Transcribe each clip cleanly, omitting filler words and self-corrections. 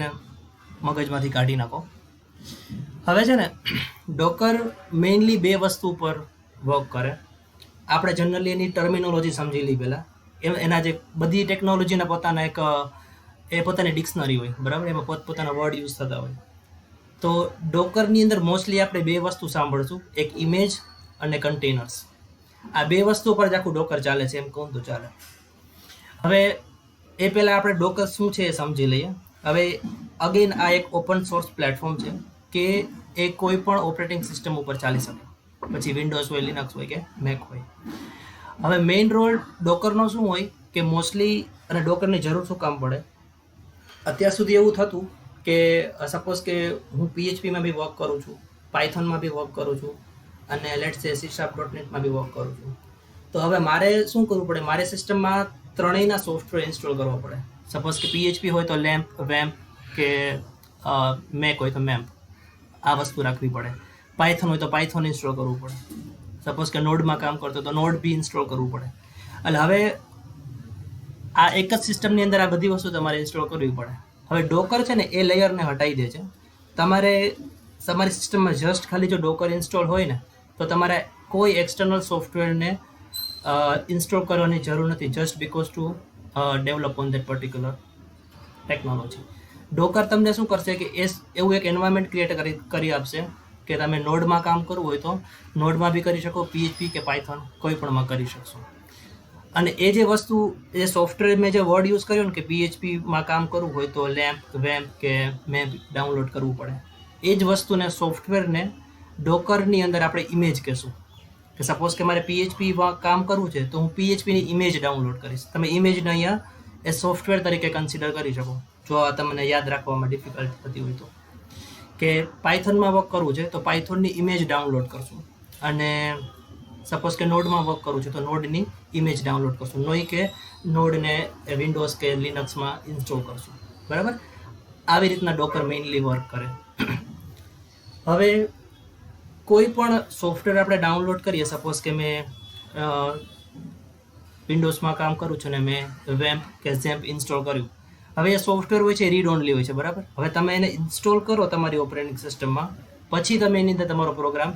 ને મગજમાંથી કાઢી નાખો. હવે છે ને ડોકર મેઇનલી બે વસ્તુ પર વર્ક કરે. આપણે જનરલી એની ટર્મિનોલોજી સમજી લઈ પહેલાં. એના જે બધી ટેકનોલોજીના પોતાના પોતાની ડિક્શનરી હોય, બરાબર, એમાં પોતપોતાના વર્ડ યુઝ થતા હોય. તો ડોકરની અંદર મોસ્ટલી આપણે બે વસ્તુ સાંભળશું, એક ઇમેજ અને કન્ટેનર્સ. આ બે વસ્તુ પર જ આખું ડોકર ચાલે છે, એમ કહું તો ચાલે. હવે એ પહેલાં આપણે ડોકર શું છે એ સમજી લઈએ. હવે અગેન આ એક ઓપન સોર્સ પ્લેટફોર્મ છે કે એ કોઈ પણ ઓપરેટિંગ સિસ્ટમ ઉપર ચાલી શકે, પછી વિન્ડોઝ હોય, લિનક્સ હોય કે મેક હોય. હવે મેઇન રોલ ડોકરનો શું હોય કે મોસ્ટલી, અને ડોકરની જરૂર શું કામ પડે, અત્યાર સુધી એવું થતું કે સપોઝ કે હું PHPમાં બી વર્ક કરું છું, પાયથોનમાં બી વર્ક કરું છું, અને લેટ્સ સે C#.NETમાં બી વર્ક કરું છું. તો હવે મારે શું કરવું પડે, મારે સિસ્ટમમાં ત્રણેયના સોફ્ટવેર ઇન્સ્ટોલ કરવા પડે. સપોઝ કે PHP હોય તો લેમ્પ, વેમ્પ, કે મેક હોય તો મેમ્પ, આ વસ્તુ રાખવી પડે. પાયથોન હોય તો પાયથોન ઇન્સ્ટોલ કરવું પડે. સપોઝ કે નોડમાં કામ કરતો તો નોડ બી ઇન્સ્ટોલ કરવું પડે. એટલે હવે આ એક જ સિસ્ટમની અંદર આ બધી વસ્તુ તમારે ઇન્સ્ટોલ કરવી પડે. હવે ડોકર છે ને એ લેયરને હટાવી દે છે. તમારે તમારી સિસ્ટમમાં જસ્ટ ખાલી જો ડોકર ઇન્સ્ટોલ હોય ને તો તમારે કોઈ એક્સટર્નલ સોફ્ટવેરને ઇન્સ્ટોલ કરવાની જરૂર નથી, just because to develop on that particular technology. Docker તમને શું કરશે કે એવું એક એન્વાયરમેન્ટ ક્રિએટ કરી આપશે કે તમે નોડમાં કામ કરવું હોય તો નોડમાં બી કરી શકો, PHP કે પાયથોન કોઈ પણમાં કરી શકશો. અને એ જે વસ્તુ, એ સોફ્ટવેર મેં જે વર્ડ યુઝ કર્યો ને કે PHPમાં કામ કરવું હોય તો લેમ્પ, વેમ્પ કે મેપ ડાઉનલોડ કરવું પડે, એ જ વસ્તુને સોફ્ટવેરને ડોકરની અંદર આપણે ઇમેજ કહેશું. કે સપોઝ કે મારે PHPમાં કામ કરવું છે તો હું PHPની ઇમેજ ડાઉનલોડ કરીશ. તમે ઇમેજને અહીંયા એ સોફ્ટવેર તરીકે કન્સિડર કરી શકો, જો આ તમને યાદ રાખવામાં ડિફિકલ્ટ થતી હોય તો. કે પાયથોનમાં વર્ક કરવું છે તો પાયથોનની ઇમેજ ડાઉનલોડ કરશું, અને સપોઝ કે નોડમાં વર્ક કરું છું તો નોડની ઇમેજ ડાઉનલોડ કરશું, નહીં કે નોડને વિન્ડોઝ કે લિનક્સમાં ઇન્સ્ટોલ કરશું, બરાબર. આવી રીતના ડોકર મેઇનલી વર્ક કરે. હવે કોઈ પણ સોફ્ટવેર આપણે ડાઉનલોડ કરીએ, સપોઝ કે મેં વિન્ડોઝમાં કામ કરું છું ને મેં વેમ્પ કે ઝેમ્પ ઇન્સ્ટોલ કર્યું. હવે એ સોફ્ટવેર હોય છે રીડ ઓનલી હોય છે, બરાબર. હવે તમે એને ઇન્સ્ટોલ કરો તમારી ઓપરેટિંગ સિસ્ટમમાં, પછી તમે એની અંદર તમારો પ્રોગ્રામ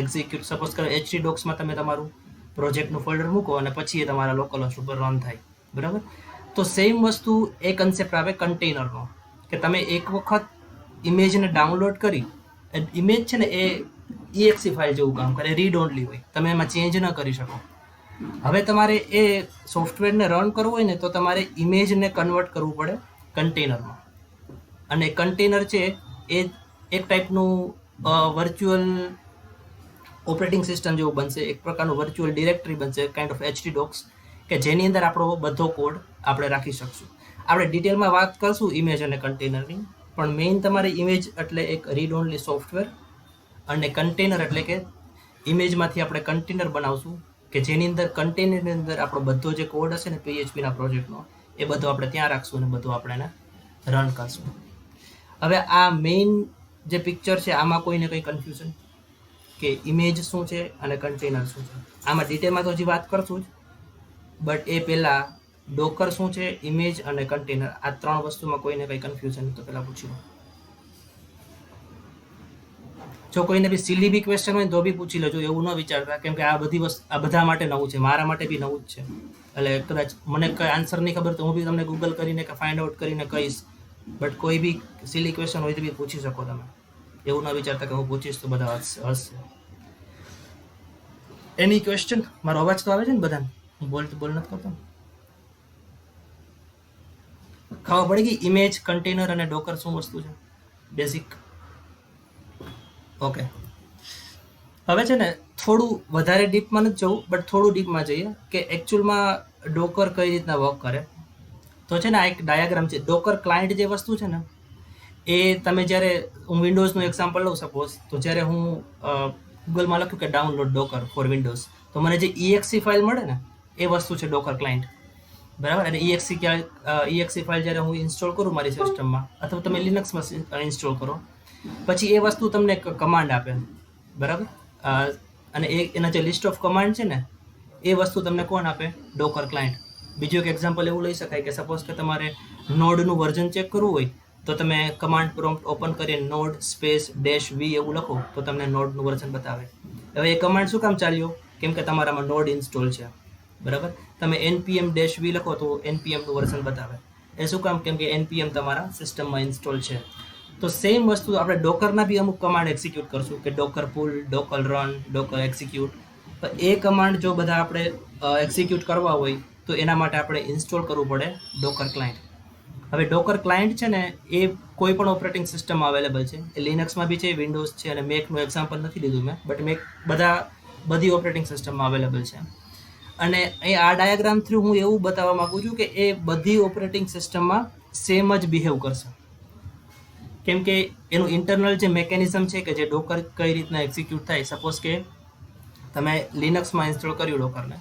એક્ઝિક્યુટ, સપોઝ કરો HT Docsમાં તમે તમારું પ્રોજેક્ટનું ફોલ્ડર મૂકો અને પછી એ તમારા લોકલ હોસ્ટ ઉપર રન થાય, બરાબર. તો સેમ વસ્તુ એ કન્સેપ્ટ આવે કન્ટેનરનો, કે તમે એક વખત ઇમેજને ડાઉનલોડ કરી, ઇમેજ છે ને એ EXE ફાઇલ જેવું કામ કરે, રીડ ઓનલી હોય, તમે એમાં ચેન્જ ન કરી શકો. હવે તમારે એ સોફ્ટવેરને રન કરવું હોય ને તો તમારે ઇમેજને કન્વર્ટ કરવું પડે કન્ટેનરમાં. અને કન્ટેનર છે એ એક ટાઈપનું વર્ચ્યુઅલ ઓપરેટિંગ સિસ્ટમ જેવું બનશે, એક પ્રકારનું વર્ચ્યુઅલ ડિરેક્ટરી બનશે, કાઇન્ડ ઓફ HT Docs, કે જેની અંદર આપણો બધો કોડ આપણે રાખી શકશું. આપણે ડિટેલમાં વાત કરશું ઇમેજ અને કન્ટેનરની, પણ મેઇન તમારી ઇમેજ એટલે એક રીડ ઓનલી સોફ્ટવેર, અને કન્ટેનર એટલે કે ઇમેજમાંથી આપણે કન્ટેનર બનાવશું કે જેની અંદર કન્ટેનરની અંદર આપણો બધો જે કોડ હશે ને PHPના પ્રોજેક્ટનો, એ બધો આપણે ત્યાં રાખશું અને બધું આપણે એને રન કરશું. હવે આ મેઇન જે પિક્ચર છે આમાં કોઈને કંઈ કન્ફ્યુઝન કે ઇમેજ શું છે અને કન્ટેનર શું છે, આમાં ડિટેલમાં તો હજી વાત કરશું જ, બટ એ પહેલાં ડોકર શું છે, ઇમેજ અને કન્ટેનર, આ ત્રણ વસ્તુમાં કોઈને કંઈ કન્ફ્યુઝન તો પહેલાં પૂછી લો. જો કોઈને બી સિલી બી ક્વેશ્ચન હોય તો બી પૂછી લેજો, એવું ન વિચારતા, કેમ કે આ બધી વસ્તુ આ બધા માટે નવું છે, મારા માટે બી નવું જ છે. એટલે કદાચ મને કંઈ આન્સર નહીં ખબર તો હું બી તમને ગૂગલ કરીને કે ફાઇન્ડ આઉટ કરીને કહીશ, બટ કોઈ બી સિલી ક્વેશ્ચન હોય તો બી પૂછી શકો તમે. એવું ન વિચારતા કે હું પૂછીશ તો બધા હસશે. Any question? મારો અવાજ તો આવે છે ને બધાને? હું બોલ નથી કરતો? ખબર પડી ગઈ ઇમેજ, કન્ટેનર અને ડોકર શું વસ્તુ છે, બેઝિક? ઓકે. હવે છે ને થોડું વધારે ડીપમાં નથી જવું, બટ થોડું ડીપમાં જઈએ કે એકચ્યુઅલમાં ડોકર કઈ રીતના વર્ક કરે. તો છે ને આ એક ડાયાગ્રામ છે. ડોકર ક્લાયન્ટ જે વસ્તુ છે ને એ તમે જ્યારે, હું વિન્ડોઝનું એક્ઝામ્પલ લઉં સપોઝ, તો જ્યારે હું ગૂગલમાં લખ્યું કે ડાઉનલોડ ડોકર ફોર વિન્ડોઝ, તો મને જે EXE ફાઇલ મળે ને એ વસ્તુ છે ડોકર ક્લાયન્ટ, બરાબર. અને EXE ફાઇલ જ્યારે હું ઇન્સ્ટોલ કરું મારી સિસ્ટમમાં, અથવા તમે લિનક્સમાં ઇન્સ્ટોલ કરો, પછી એ વસ્તુ તમને કમાન્ડ આપે, બરાબર. અને એના જે લિસ્ટ ઓફ કમાન્ડ છે ને એ વસ્તુ તમને કોણ આપે? ડોકર ક્લાયન્ટ. બીજું એક એક્ઝામ્પલ એવું લઈ શકાય કે સપોઝ કે તમારે નોડનું વર્ઝન ચેક કરવું હોય તો તમે કમાન્ડ પ્રોમ્પ્ટ ઓપન કરીને નોડ સ્પેસ -v એવું લખો તો તમને નોડનું વર્ઝન બતાવે. હવે એ કમાન્ડ શું કામ ચાલ્યો? કેમ કે તમારામાં નોડ ઇન્સ્ટોલ છે, બરાબર. તમે npm-v લખો તો npmનું વર્ઝન બતાવે. એ શું કામ? કેમ કે npm તમારા સિસ્ટમમાં ઇન્સ્ટોલ છે. તો સેમ વસ્તુ આપણે ડોકરના બી અમુક કમાન્ડ એક્ઝિક્યુટ કરશું કે ડોકર પુલ, ડોકર રન, ડોકર એક્ઝિક્યુટ. એ કમાન્ડ જો બધા આપણે એક્ઝિક્યુટ કરવા હોય તો એના માટે આપણે ઇન્સ્ટોલ કરવું પડે ડોકર ક્લાયન્ટ. હવે ડોકર ક્લાયન્ટ છે ને એ કોઈ પણ ઓપરેટિંગ સિસ્ટમમાં અવેલેબલ છે. એ લિનક્સમાં બી છે, વિન્ડોઝ છે, અને મેકનું એક્ઝામ્પલ નથી લીધું મેં, બટ મેક બધી ઓપરેટિંગ સિસ્ટમમાં અવેલેબલ છે. અને એ આ ડાયાગ્રામ થ્રુ હું એવું બતાવવા માગું છું કે એ બધી ઓપરેટિંગ સિસ્ટમમાં સેમ જ બિહેવ કરશે. કેમ કે એનું ઇન્ટરનલ જે મેકેનિઝમ છે કે જે ડોકર કઈ રીતના એક્ઝિક્યુટ થાય. સપોઝ કે તમે લિનક્સમાં ઇન્સ્ટોલ કર્યું ડોકરને,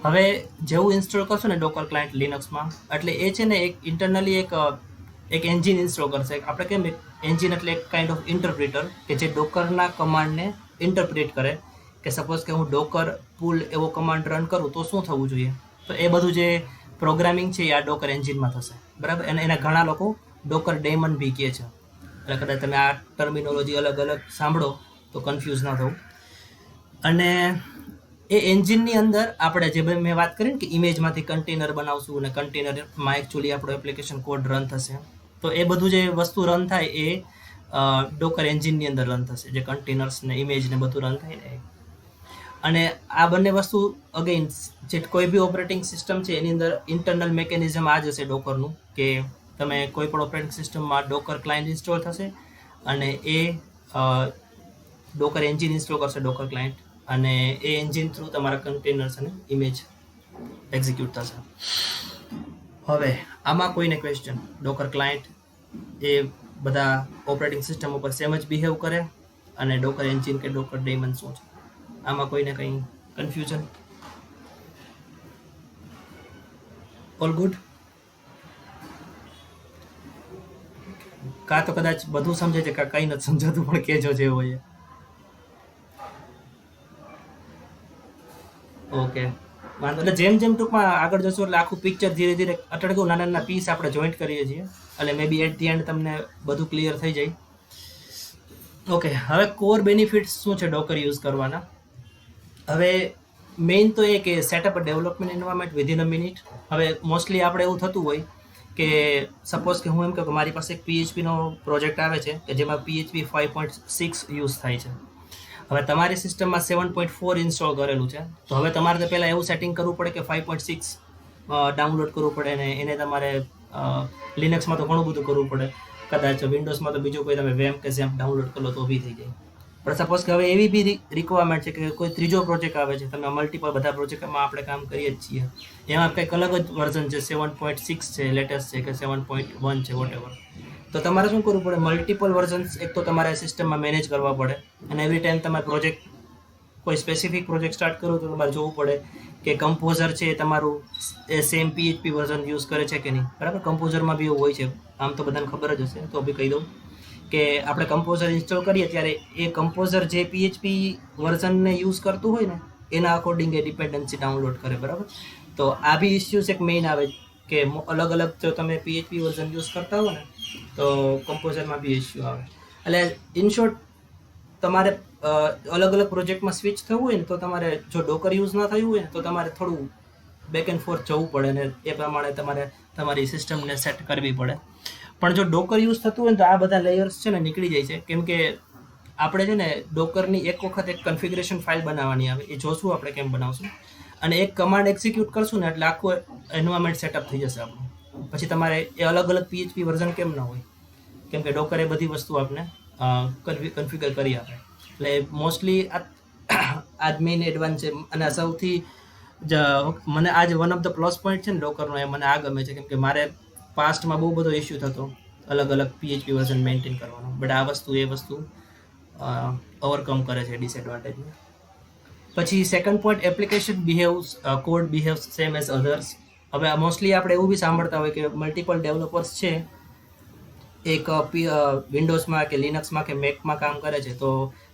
હવે જેવું ઇન્સ્ટોલ કરશો ને ડોકર ક્લાયન્ટ લિનક્સમાં, એટલે એ છે ને એક ઇન્ટરનલી એક એન્જિન ઇન્સ્ટોલ કરશે. આપણે કેમ એન્જિન એટલે એક કાઇન્ડ ઓફ ઇન્ટરપ્રિટર કે જે ડોકરના કમાન્ડને ઇન્ટરપ્રિટ કરે કે સપોઝ કે હું ડોકર પુલ એવો કમાન્ડ રન કરું તો શું થવું જોઈએ. તો એ બધું જે પ્રોગ્રામિંગ છે એ આ ડોકર એન્જિનમાં થશે, બરાબર. અને એના ઘણા લોકો ડોકર ડેમન બી કહે છે. એટલે કદાચ તમે આ ટર્મિનોલોજી અલગ અલગ સાંભળો તો કન્ફ્યુઝ ના થવું. અને એ એન્જિનની અંદર આપણે જે મેં વાત કરી ને કે ઇમેજમાંથી કન્ટેનર બનાવશું અને કન્ટેનરમાં એકચ્યુઅલી આપણો એપ્લિકેશન કોડ રન થશે. તો એ બધું જે વસ્તુ રન થાય એ ડોકર એન્જિનની અંદર રન થશે, જે કન્ટેનર્સ ને ઇમેજ ને બધું રન થાય ને. અને આ બંને વસ્તુ અગેઇન જે કોઈ બી ઓપરેટિંગ સિસ્ટમ છે એની અંદર ઇન્ટરનલ મેકેનિઝમ આ જ હશે ડોકરનું, કે તમે કોઈ પણ ઓપરેટિંગ સિસ્ટમમાં ડોકર ક્લાયન્ટ ઇન્સ્ટોલ થશે અને એ ડોકર એન્જિન ઇન્સ્ટોલ કરશે ડોકર ક્લાયન્ટ, અને એ એન્જિન થ્રુ તમારા કન્ટેનર્સ અને ઇમેજ એક્ઝિક્યુટ થશે. હવે આમાં કોઈને ક્વેશ્ચન? ડોકર ક્લાયન્ટ એ બધા ઓપરેટિંગ સિસ્ટમ ઉપર સેમ જ બિહેવ કરે અને ડોકર એન્જિન કે ડોકર ડેમન શું છે? આમાં કોઈને કંઈ કન્ફ્યુઝન? All good? કાં તો કદાચ બધું સમજે છે, કાં કંઈ નથી સમજાતું, પણ કહેજો જે હોય. ઓકે, વાંધો. એટલે જેમ જેમ ટૂંકમાં આગળ જશો એટલે આખું પિક્ચર ધીરે ધીરે અટડકું નાના નાના પીસ આપણે જોઈન્ટ કરીએ છીએ, એટલે મે બી એટ ધી એન્ડ તમને બધું ક્લિયર થઈ જાય. ઓકે, હવે કોર બેનિફિટ્સ શું છે ડોકર યુઝ કરવાના? હવે મેઇન તો એ કે setup a development environment within a minute. હવે મોસ્ટલી આપણે એવું થતું હોય કે સપોઝ કે હું એમ કહું કે મારી પાસે એક PHPનો પ્રોજેક્ટ આવે છે કે જેમાં PHP 5.6 યુઝ થાય છે. હવે તમારી સિસ્ટમમાં 7.4 ઇન્સ્ટોલ કરેલું છે, તો હવે તમારે તો પહેલાં એવું સેટિંગ કરવું પડે કે 5.6 ડાઉનલોડ કરવું પડે, અને એને તમારે લિનક્સમાં તો ઘણું બધું કરવું પડે. કદાચ વિન્ડોઝમાં તો બીજું કોઈ તમે વેમ કે ઝેમ્પ ડાઉનલોડ કરો તો બી થઈ જાય. પણ સપોઝ કે હવે એવી બી રિક્વાયરમેન્ટ છે કે કોઈ ત્રીજો પ્રોજેક્ટ આવે છે, તમે મલ્ટિપલ બધા પ્રોજેક્ટમાં આપણે કામ કરીએ જ છીએ, એમાં કંઈક અલગ જ વર્ઝન છે, 7.6 છે લેટેસ્ટ છે કે 7.1 છે વોટેવર. તો તમારે શું કરવું પડે? મલ્ટિપલ વર્ઝન્સ એક તો તમારે સિસ્ટમમાં મેનેજ કરવા પડે, અને એવરી ટાઈમ તમારે પ્રોજેક્ટ કોઈ સ્પેસિફિક પ્રોજેક્ટ સ્ટાર્ટ કરો તો તમારે જોવું પડે કે કમ્પોઝર છે એ તમારું એ સેમ PHP વર્ઝન યુઝ કરે છે કે નહીં, બરાબર. કમ્પોઝરમાં બી એવું હોય છે, આમ તો બધાને ખબર જ હશે, તો બી કહી દઉં કે આપણે કમ્પોઝર ઇન્સ્ટોલ કરીએ ત્યારે એ કમ્પોઝર જે PHP વર્ઝનને યુઝ કરતું હોય ને એના અકોર્ડિંગ એ ડિપેન્ડન્સી ડાઉનલોડ કરે, બરાબર. તો આ બી ઇસ્યુઝ એક મેઇન આવે કે અલગ અલગ જો તમે PHP વર્ઝન યુઝ કરતા હો ને તો કમ્પોઝરમાં બી ઇસ્યુ આવે. એટલે ઇન શોર્ટ તમારે અલગ અલગ પ્રોજેક્ટમાં સ્વિચ થવું હોય ને તો તમારે જો ડોકર યુઝ ના થયું હોય ને તો તમારે થોડું બેક એન્ડ ફોર્થ જવું પડે, ને એ પ્રમાણે તમારે તમારી સિસ્ટમને સેટ કરવી પડે. પણ જો ડોકર યુઝ થતું હોય ને તો આ બધા લેયર્સ છે ને નીકળી જાય છે, કેમ કે આપણે છે ને ડોકરની એક વખત એક કન્ફિગરેશન ફાઇલ બનાવવાની આવે, એ જોશું આપણે કેમ બનાવશું, અને એક કમાન્ડ એક્ઝિક્યુટ કરશું ને એટલે આખું એન્વાયરમેન્ટ સેટઅપ થઈ જશે આપણું. પછી તમારે એ અલગ અલગ PHP વર્ઝન કેમ ના હોય, કેમ કે ડોકર એ બધી વસ્તુ આપણે કન્ફિગર કરી આપે. એટલે મોસ્ટલી આ મેઇન એડવાન્સ છે. અને સૌથી મને આજ one of the plus point છે ને ડોકરનો, એ મને આ ગમે છે, કેમ કે મારે પાસ્ટમાં બહુ બધો ઇસ્યુ થતો અલગ અલગ PHP વર્ઝન મેન્ટેન કરવાનો, બટ આ વસ્તુ ઓવરકમ કરે છે ડિસએડવાન્ટેજને. પછી second point, application behaves code behaves same as others. હવે મોસ્ટલી આપણે એવું બી સાંભળતા હોય કે મલ્ટિપલ ડેવલપર્સ છે એક વિન્ડોઝમાં કે લિનક્સમાં કે મેકમાં કામ કરે છે, તો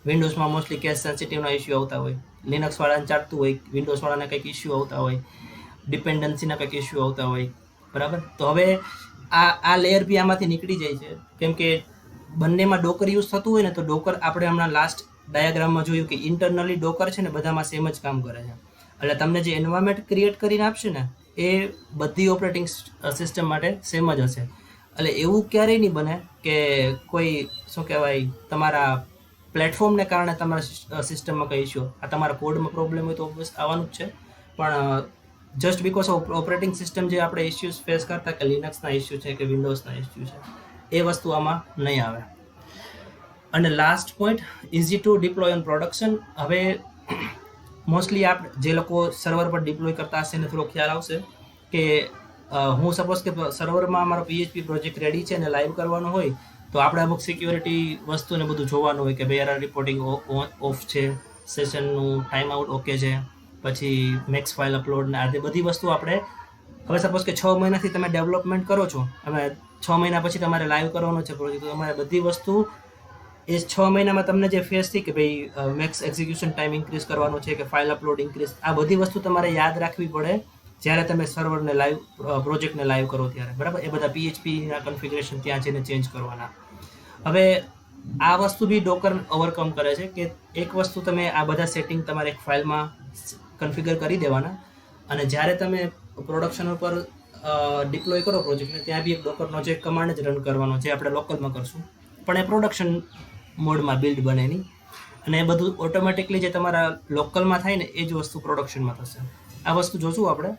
વિન્ડોઝમાં મોસ્ટલી કેસ સેન્સિટિવના ઇસ્યુ આવતા હોય, લિનક્સવાળાને ચાલતું હોય, વિન્ડોઝવાળાને કંઈક ઇસ્યુ આવતા હોય, ડિપેન્ડન્સીના કંઈક ઇસ્યુ આવતા હોય, બરાબર. તો હવે આ લેયર બી આમાંથી નીકળી જાય છે, કેમ કે બંનેમાં ડોકર યુઝ થતું હોય ને, તો ડોકર આપણે હમણાં લાસ્ટ ડાયાગ્રામમાં જોયું કે ઇન્ટરનલી ડોકર છે ને બધામાં સેમ જ કામ કરે છે. એટલે તમને જે એન્વાયરમેન્ટ ક્રિએટ કરીને આપશે ને એ બધી ઓપરેટિંગ સિસ્ટમ માટે સેમ જ હશે. એટલે એવું ક્યારેય નહીં બને કે કોઈ શું કહેવાય તમારા પ્લેટફોર્મને કારણે તમારા સિસ્ટમમાં કઈ ઇશ્યુ, આ તમારા કોડમાં પ્રોબ્લેમ હોય તો ઓબ્વિયસ આવવાનું જ છે, પણ જસ્ટ બિકોઝ ઓપરેટિંગ સિસ્ટમ જે આપણે ઇશ્યુઝ ફેસ કરતા કે લિનક્સના ઇશ્યુ છે કે વિન્ડોઝના ઇશ્યુ છે એ વસ્તુ આમાં નહીં આવે. અને last point, easy to deploy on production. હવે મોસ્ટલી જે લોકો સર્વર પર ડિપ્લોય કરતા હશે એને થોડો ખ્યાલ આવશે કે હું સપોઝ કે સર્વરમાં અમારો PHP પ્રોજેક્ટ રેડી છે અને લાઈવ કરવાનો હોય તો આપણે અમુક સિક્યોરિટી વસ્તુને બધું જોવાનું હોય કે ભાઈ એરર રિપોર્ટિંગ ઓફ છે, સેશનનું ટાઈમ આઉટ ઓકે છે, પછી મેક્સ ફાઇલ અપલોડ ને આ બધી વસ્તુ આપણે, હવે સપોઝ કે 6 મહિનાથી તમે ડેવલપમેન્ટ કરો છો, હવે 6 મહિના પછી તમારે લાઈવ કરવાનો છે પ્રોજેક્ટ, તો તમારે બધી વસ્તુ એ 6 મહિનામાં તમને જે ફેસ થઈ કે ભાઈ મેક્સ એક્ઝિક્યુશન ટાઈમ ઇન્ક્રીઝ કરવાનો છે કે ફાઇલ અપલોડ ઇન્ક્રીઝ, આ બધી વસ્તુ તમારે યાદ રાખવી પડે જ્યારે તમે સર્વરને લાઈવ પ્રોજેક્ટને લાઈવ કરો ત્યારે, બરાબર. એ બધા PHPના કન્ફિગરેશન ત્યાં જઈને ચેન્જ કરવાના. હવે આ વસ્તુ બી ડોકર ઓવરકમ કરે છે કે એક વસ્તુ તમે આ બધા સેટિંગ તમારે એક ફાઇલમાં કન્ફિગર કરી દેવાના, અને જ્યારે તમે પ્રોડક્શન ઉપર ડિપ્લોય કરો પ્રોજેક્ટને ત્યાં બી એક ડોકરનો જે કમાન્ડ જ રન કરવાનો જે આપણે લોકલમાં કરશું, પણ એ પ્રોડક્શન મોડમાં બિલ્ડ બને નહીં, અને એ બધું ઓટોમેટિકલી જે તમારા લોકલમાં થાય ને એ જ વસ્તુ પ્રોડક્શનમાં થશે. આ વસ્તુ જોશું આપણે.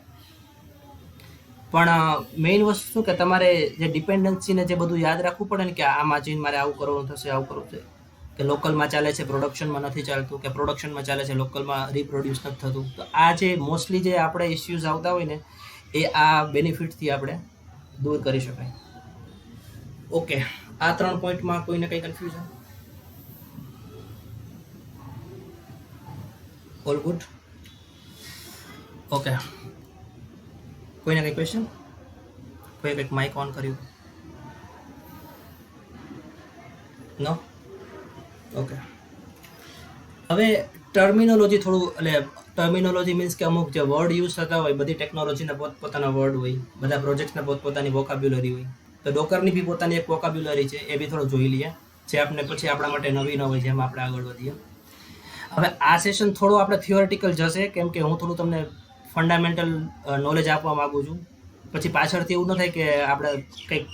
પણ મેઇન વસ્તુ શું કે તમારે જે ડિપેન્ડન્સીને જે બધું યાદ રાખવું પડે ને કે આમાં જઈને મારે આવું કરવાનું થશે, આવું કરવું છે, કે લોકલમાં ચાલે છે પ્રોડક્શનમાં નથી ચાલતું, કે પ્રોડક્શનમાં ચાલે છે લોકલમાં રિપ્રોડ્યુસ નથી થતું. તો આ જે મોસ્ટલી જે આપણે ઇસ્યુઝ આવતા હોય ને એ આ બેનિફિટથી આપણે દૂર કરી શકાય. ઓકે, આ 3 પોઈન્ટમાં કોઈને કંઈ કન્ફ્યુઝન? All good? ઓકે, કોઈને કંઈ ક્વેશ્ચન? કોઈ કંઈક માઇક ઓન કર્યું? નો? ઓકે. હવે ટર્મિનોલોજી થોડું, એટલે ટર્મિનોલોજી મીન્સ કે અમુક જે વર્ડ યુઝ થતા હોય, બધી ટેકનોલોજીના પોતપોતાના વર્ડ હોય, બધા પ્રોજેક્ટના પોતપોતાની વોકાબ્યુલરી હોય, તો ડોકરની બી પોતાની એક વોકાબ્યુલરી છે, એ બી થોડું જોઈ લઈએ, જે આપણે પછી આપણા માટે નવી ન હોય, જેમાં આપણે આગળ વધીએ. હવે આ સેશન થોડો આપણે થિયોરિટિકલ જશે, કેમ કે હું થોડું તમને ફંડામેન્ટલ નોલેજ આપવા માગું છું. પછી પાછળથી એવું ન થાય કે આપણે કંઈક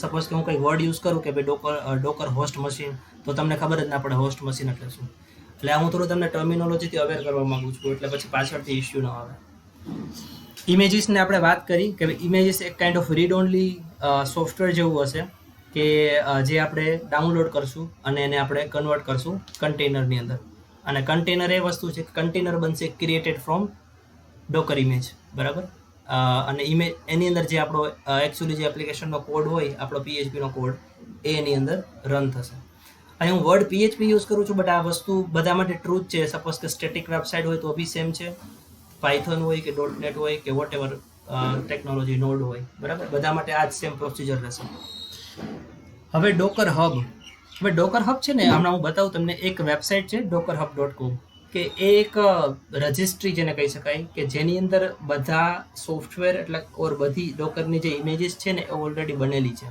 સપોઝ કે હું કંઈક વર્ડ યુઝ કરું કે ભાઈ ડોકર હોસ્ટ મશીન, તો તમને ખબર જ ના પડે હોસ્ટ મશીન એટલે શું. એટલે હું થોડું તમને ટર્મિનોલોજીથી અવેર કરવા માગું છું, એટલે પછી પાછળથી ઇશ્યુ ન આવે. ઇમેજીસને આપણે વાત કરી કે ઇમેજીસ એક kind of read only software જેવું હશે કે જે આપણે ડાઉનલોડ કરશું અને એને આપણે કન્વર્ટ કરશું કન્ટેનરની અંદર. અને કન્ટેનર એ વસ્તુ છે કે કન્ટેનર બનશે ક્રિએટેડ ફ્રોમ ડોકર ઇમેજ, બરાબર. અને ઇમેજ એની અંદર જે આપણો એકચ્યુઅલી જે એપ્લિકેશનનો કોડ હોય, આપણો PHPનો કોડ, એ એની અંદર રન થશે. અહીં હું વર્ડ PHP યુઝ કરું છું, બટ આ વસ્તુ બધા માટે ટ્રૂથ છે. સપોઝ કે સ્ટેટિક વેબસાઇટ હોય તો બી સેમ છે, પાયથોન હોય કે .NET હોય કે વોટ એવર ટેકનોલોજી નોડ હોય, બરાબર, બધા માટે આ જ સેમ પ્રોસિજર રહેશે. હવે ડોકર હબ. હવે ડોકર હબ છે ને, હમણાં હું બતાવું તમને, એક વેબસાઇટ છે dockerhub.com, કે એ એક રજિસ્ટ્રી જેને કહી શકાય કે જેની અંદર બધા સોફ્ટવેર એટલે ઓર બધી ડોકરની જે ઇમેજીસ છે ને એ ઓલરેડી બનેલી છે.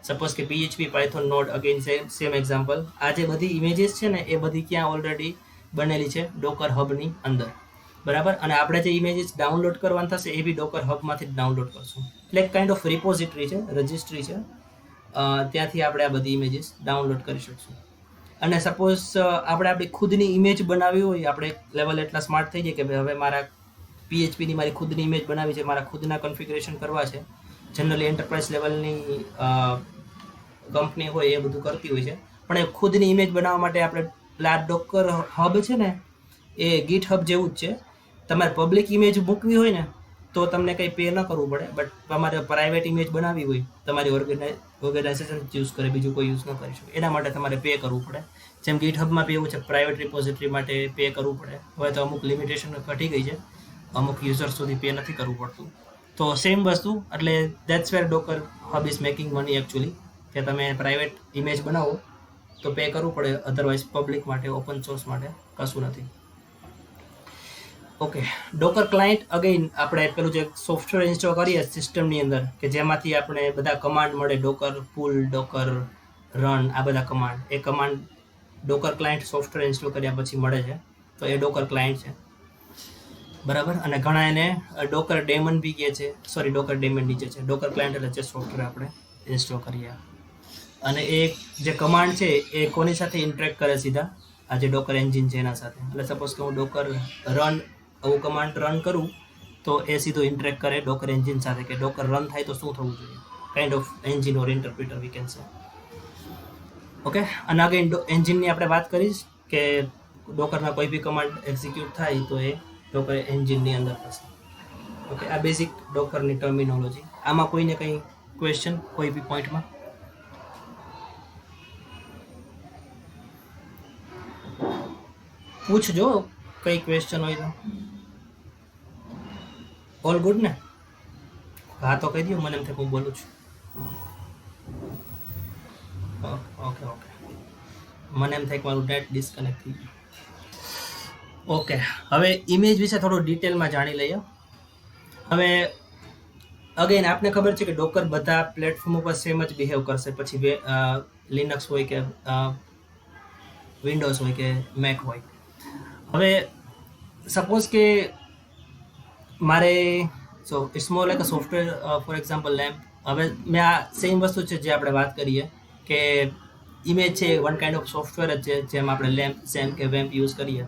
સપોઝ કે PHP, Python, Node, again same example, આ જે બધી ઇમેજીસ છે ને એ બધી ક્યાં ઓલરેડી બનેલી છે? ડોકર હબની અંદર, બરાબર. અને આપણે જે ઇમેજીસ ડાઉનલોડ કરવાનું થશે એ બી ડોકર હબમાંથી જ ડાઉનલોડ કરશું. એટલે એક કાઇન્ડ ઓફ રિપોઝિટરી છે, રજિસ્ટ્રી છે, ત્યાંથી આપણે આ બધી ઇમેજીસ ડાઉનલોડ કરી શકશું. અને સપોઝ આપણે આપણી ખુદની ઇમેજ બનાવવી હોય, આપણે લેવલ એટલા સ્માર્ટ થઈ જાય કે ભાઈ હવે મારા PHPની મારી ખુદની ઇમેજ બનાવી છે, મારા ખુદના કન્ફિગરેશન કરવા છે. જનરલી એન્ટરપ્રાઇઝ લેવલની કંપની હોય એ બધું કરતી હોય છે, પણ એ ખુદની ઇમેજ બનાવવા માટે આપણે આ ડોકર હબ છે ને એ ગીટ હબ જેવું જ છે. તમારે પબ્લિક ઇમેજ મૂકવી હોય ને તો તમને કંઈ પે ન કરવું પડે, બટ તમારે પ્રાઇવેટ ઇમેજ બનાવવી હોય, તમારી ઓર્ગેનાઇઝેશન યુઝ કરે, બીજું કોઈ યુઝ ન કરી શકે, એના માટે તમારે પે કરવું પડે. જેમ ગીટ હબમાં બી એવું છે, પ્રાઇવેટ રિપોઝિટરી માટે પે કરવું પડે. હવે તો અમુક લિમિટેશન ઘટી ગઈ છે, અમુક યુઝર સુધી પે નથી કરવું પડતું. તો સેમ વસ્તુ, એટલે that's where Docker hub is making money actually, કે તમે પ્રાઇવેટ ઇમેજ બનાવો તો પે કરવું પડે, અધરવાઇઝ પબ્લિક માટે, ઓપન સોર્સ માટે કશું નથી. ઓકે, ડોકર ક્લાયન્ટ અગેન આપણે પેલું જે સોફ્ટવેર ઇન્સ્ટોલ કરીએ સિસ્ટમની અંદર કે જેમાંથી આપણે બધા કમાન્ડ મળે, ડોકર પુલ, ડોકર રન, આ બધા કમાન્ડ, એ કમાન્ડ ડોકર ક્લાયન્ટ સોફ્ટવેર ઇન્સ્ટોલ કર્યા પછી મળે છે, તો એ ડોકર ક્લાયન્ટ છે, બરાબર. અને ઘણા એને ડોકર ડેમન બી કહે છે, સોરી ડોકર ડેમન નીચે છે, ડોકર ક્લાયન્ટ એટલે જે સોફ્ટવેર આપણે ઇન્સ્ટોલ કરીએ. અને એ જે કમાન્ડ છે એ કોની સાથે ઇન્ટરેક્ટ કરે સીધા, આ જે ડોકર એન્જિન છે એના સાથે. એટલે સપોઝ કે હું ડોકર રન આવું કમાન્ડ રન કરું તો એ સીધો ઇન્ટરેક્ટ કરે ડોકર એન્જિન સાથે કે ડોકર રન થાય તો શું થવું જોઈએ, kind of engine or interpreter we can say. Okay, અને અગેન એન્જિનની આપણે વાત કરીશ કે ડોકરના કોઈ બી કમાન્ડ એક્ઝિક્યુટ થાય તો એ ડોકર એન્જિનની અંદર થશે. ઓકે, આ બેઝિક ડોકરની ટર્મિનોલોજી. આમાં કોઈને કંઈ ક્વેશ્ચન કોઈ બી પોઈન્ટમાં? પૂછજો કઈ ક્વેશ્ચન હોય તો. ઓલ ગુડ ને? હા તો કહી દો, મને એમ થાય હું બોલું છું. ઓકે ઓકે, મને એમ થાય કે મારું નેટ ડિસ્કનેક્ટ થઈ ગયું. ઓકે, હવે ઇમેજ વિશે થોડું ડિટેલમાં જાણી લઈએ. હવે અગેન આપને ખબર છે કે ડોકર બધા પ્લેટફોર્મ ઉપર સેમ જ બિહેવ કરશે, પછી લિનક્સ હોય કે વિન્ડોઝ હોય કે મેક હોય. હવે સપોઝ કે મારે so it's more like a software, for example LAMP. હવે મેં આ સેમ વસ્તુ છે જે આપણે વાત કરીએ કે ઇમેજ છે વન કાઇન્ડ ઓફ સોફ્ટવેર જ છે, જેમ આપણે લેમ્પ સેમ કે વેમ્પ યુઝ કરીએ,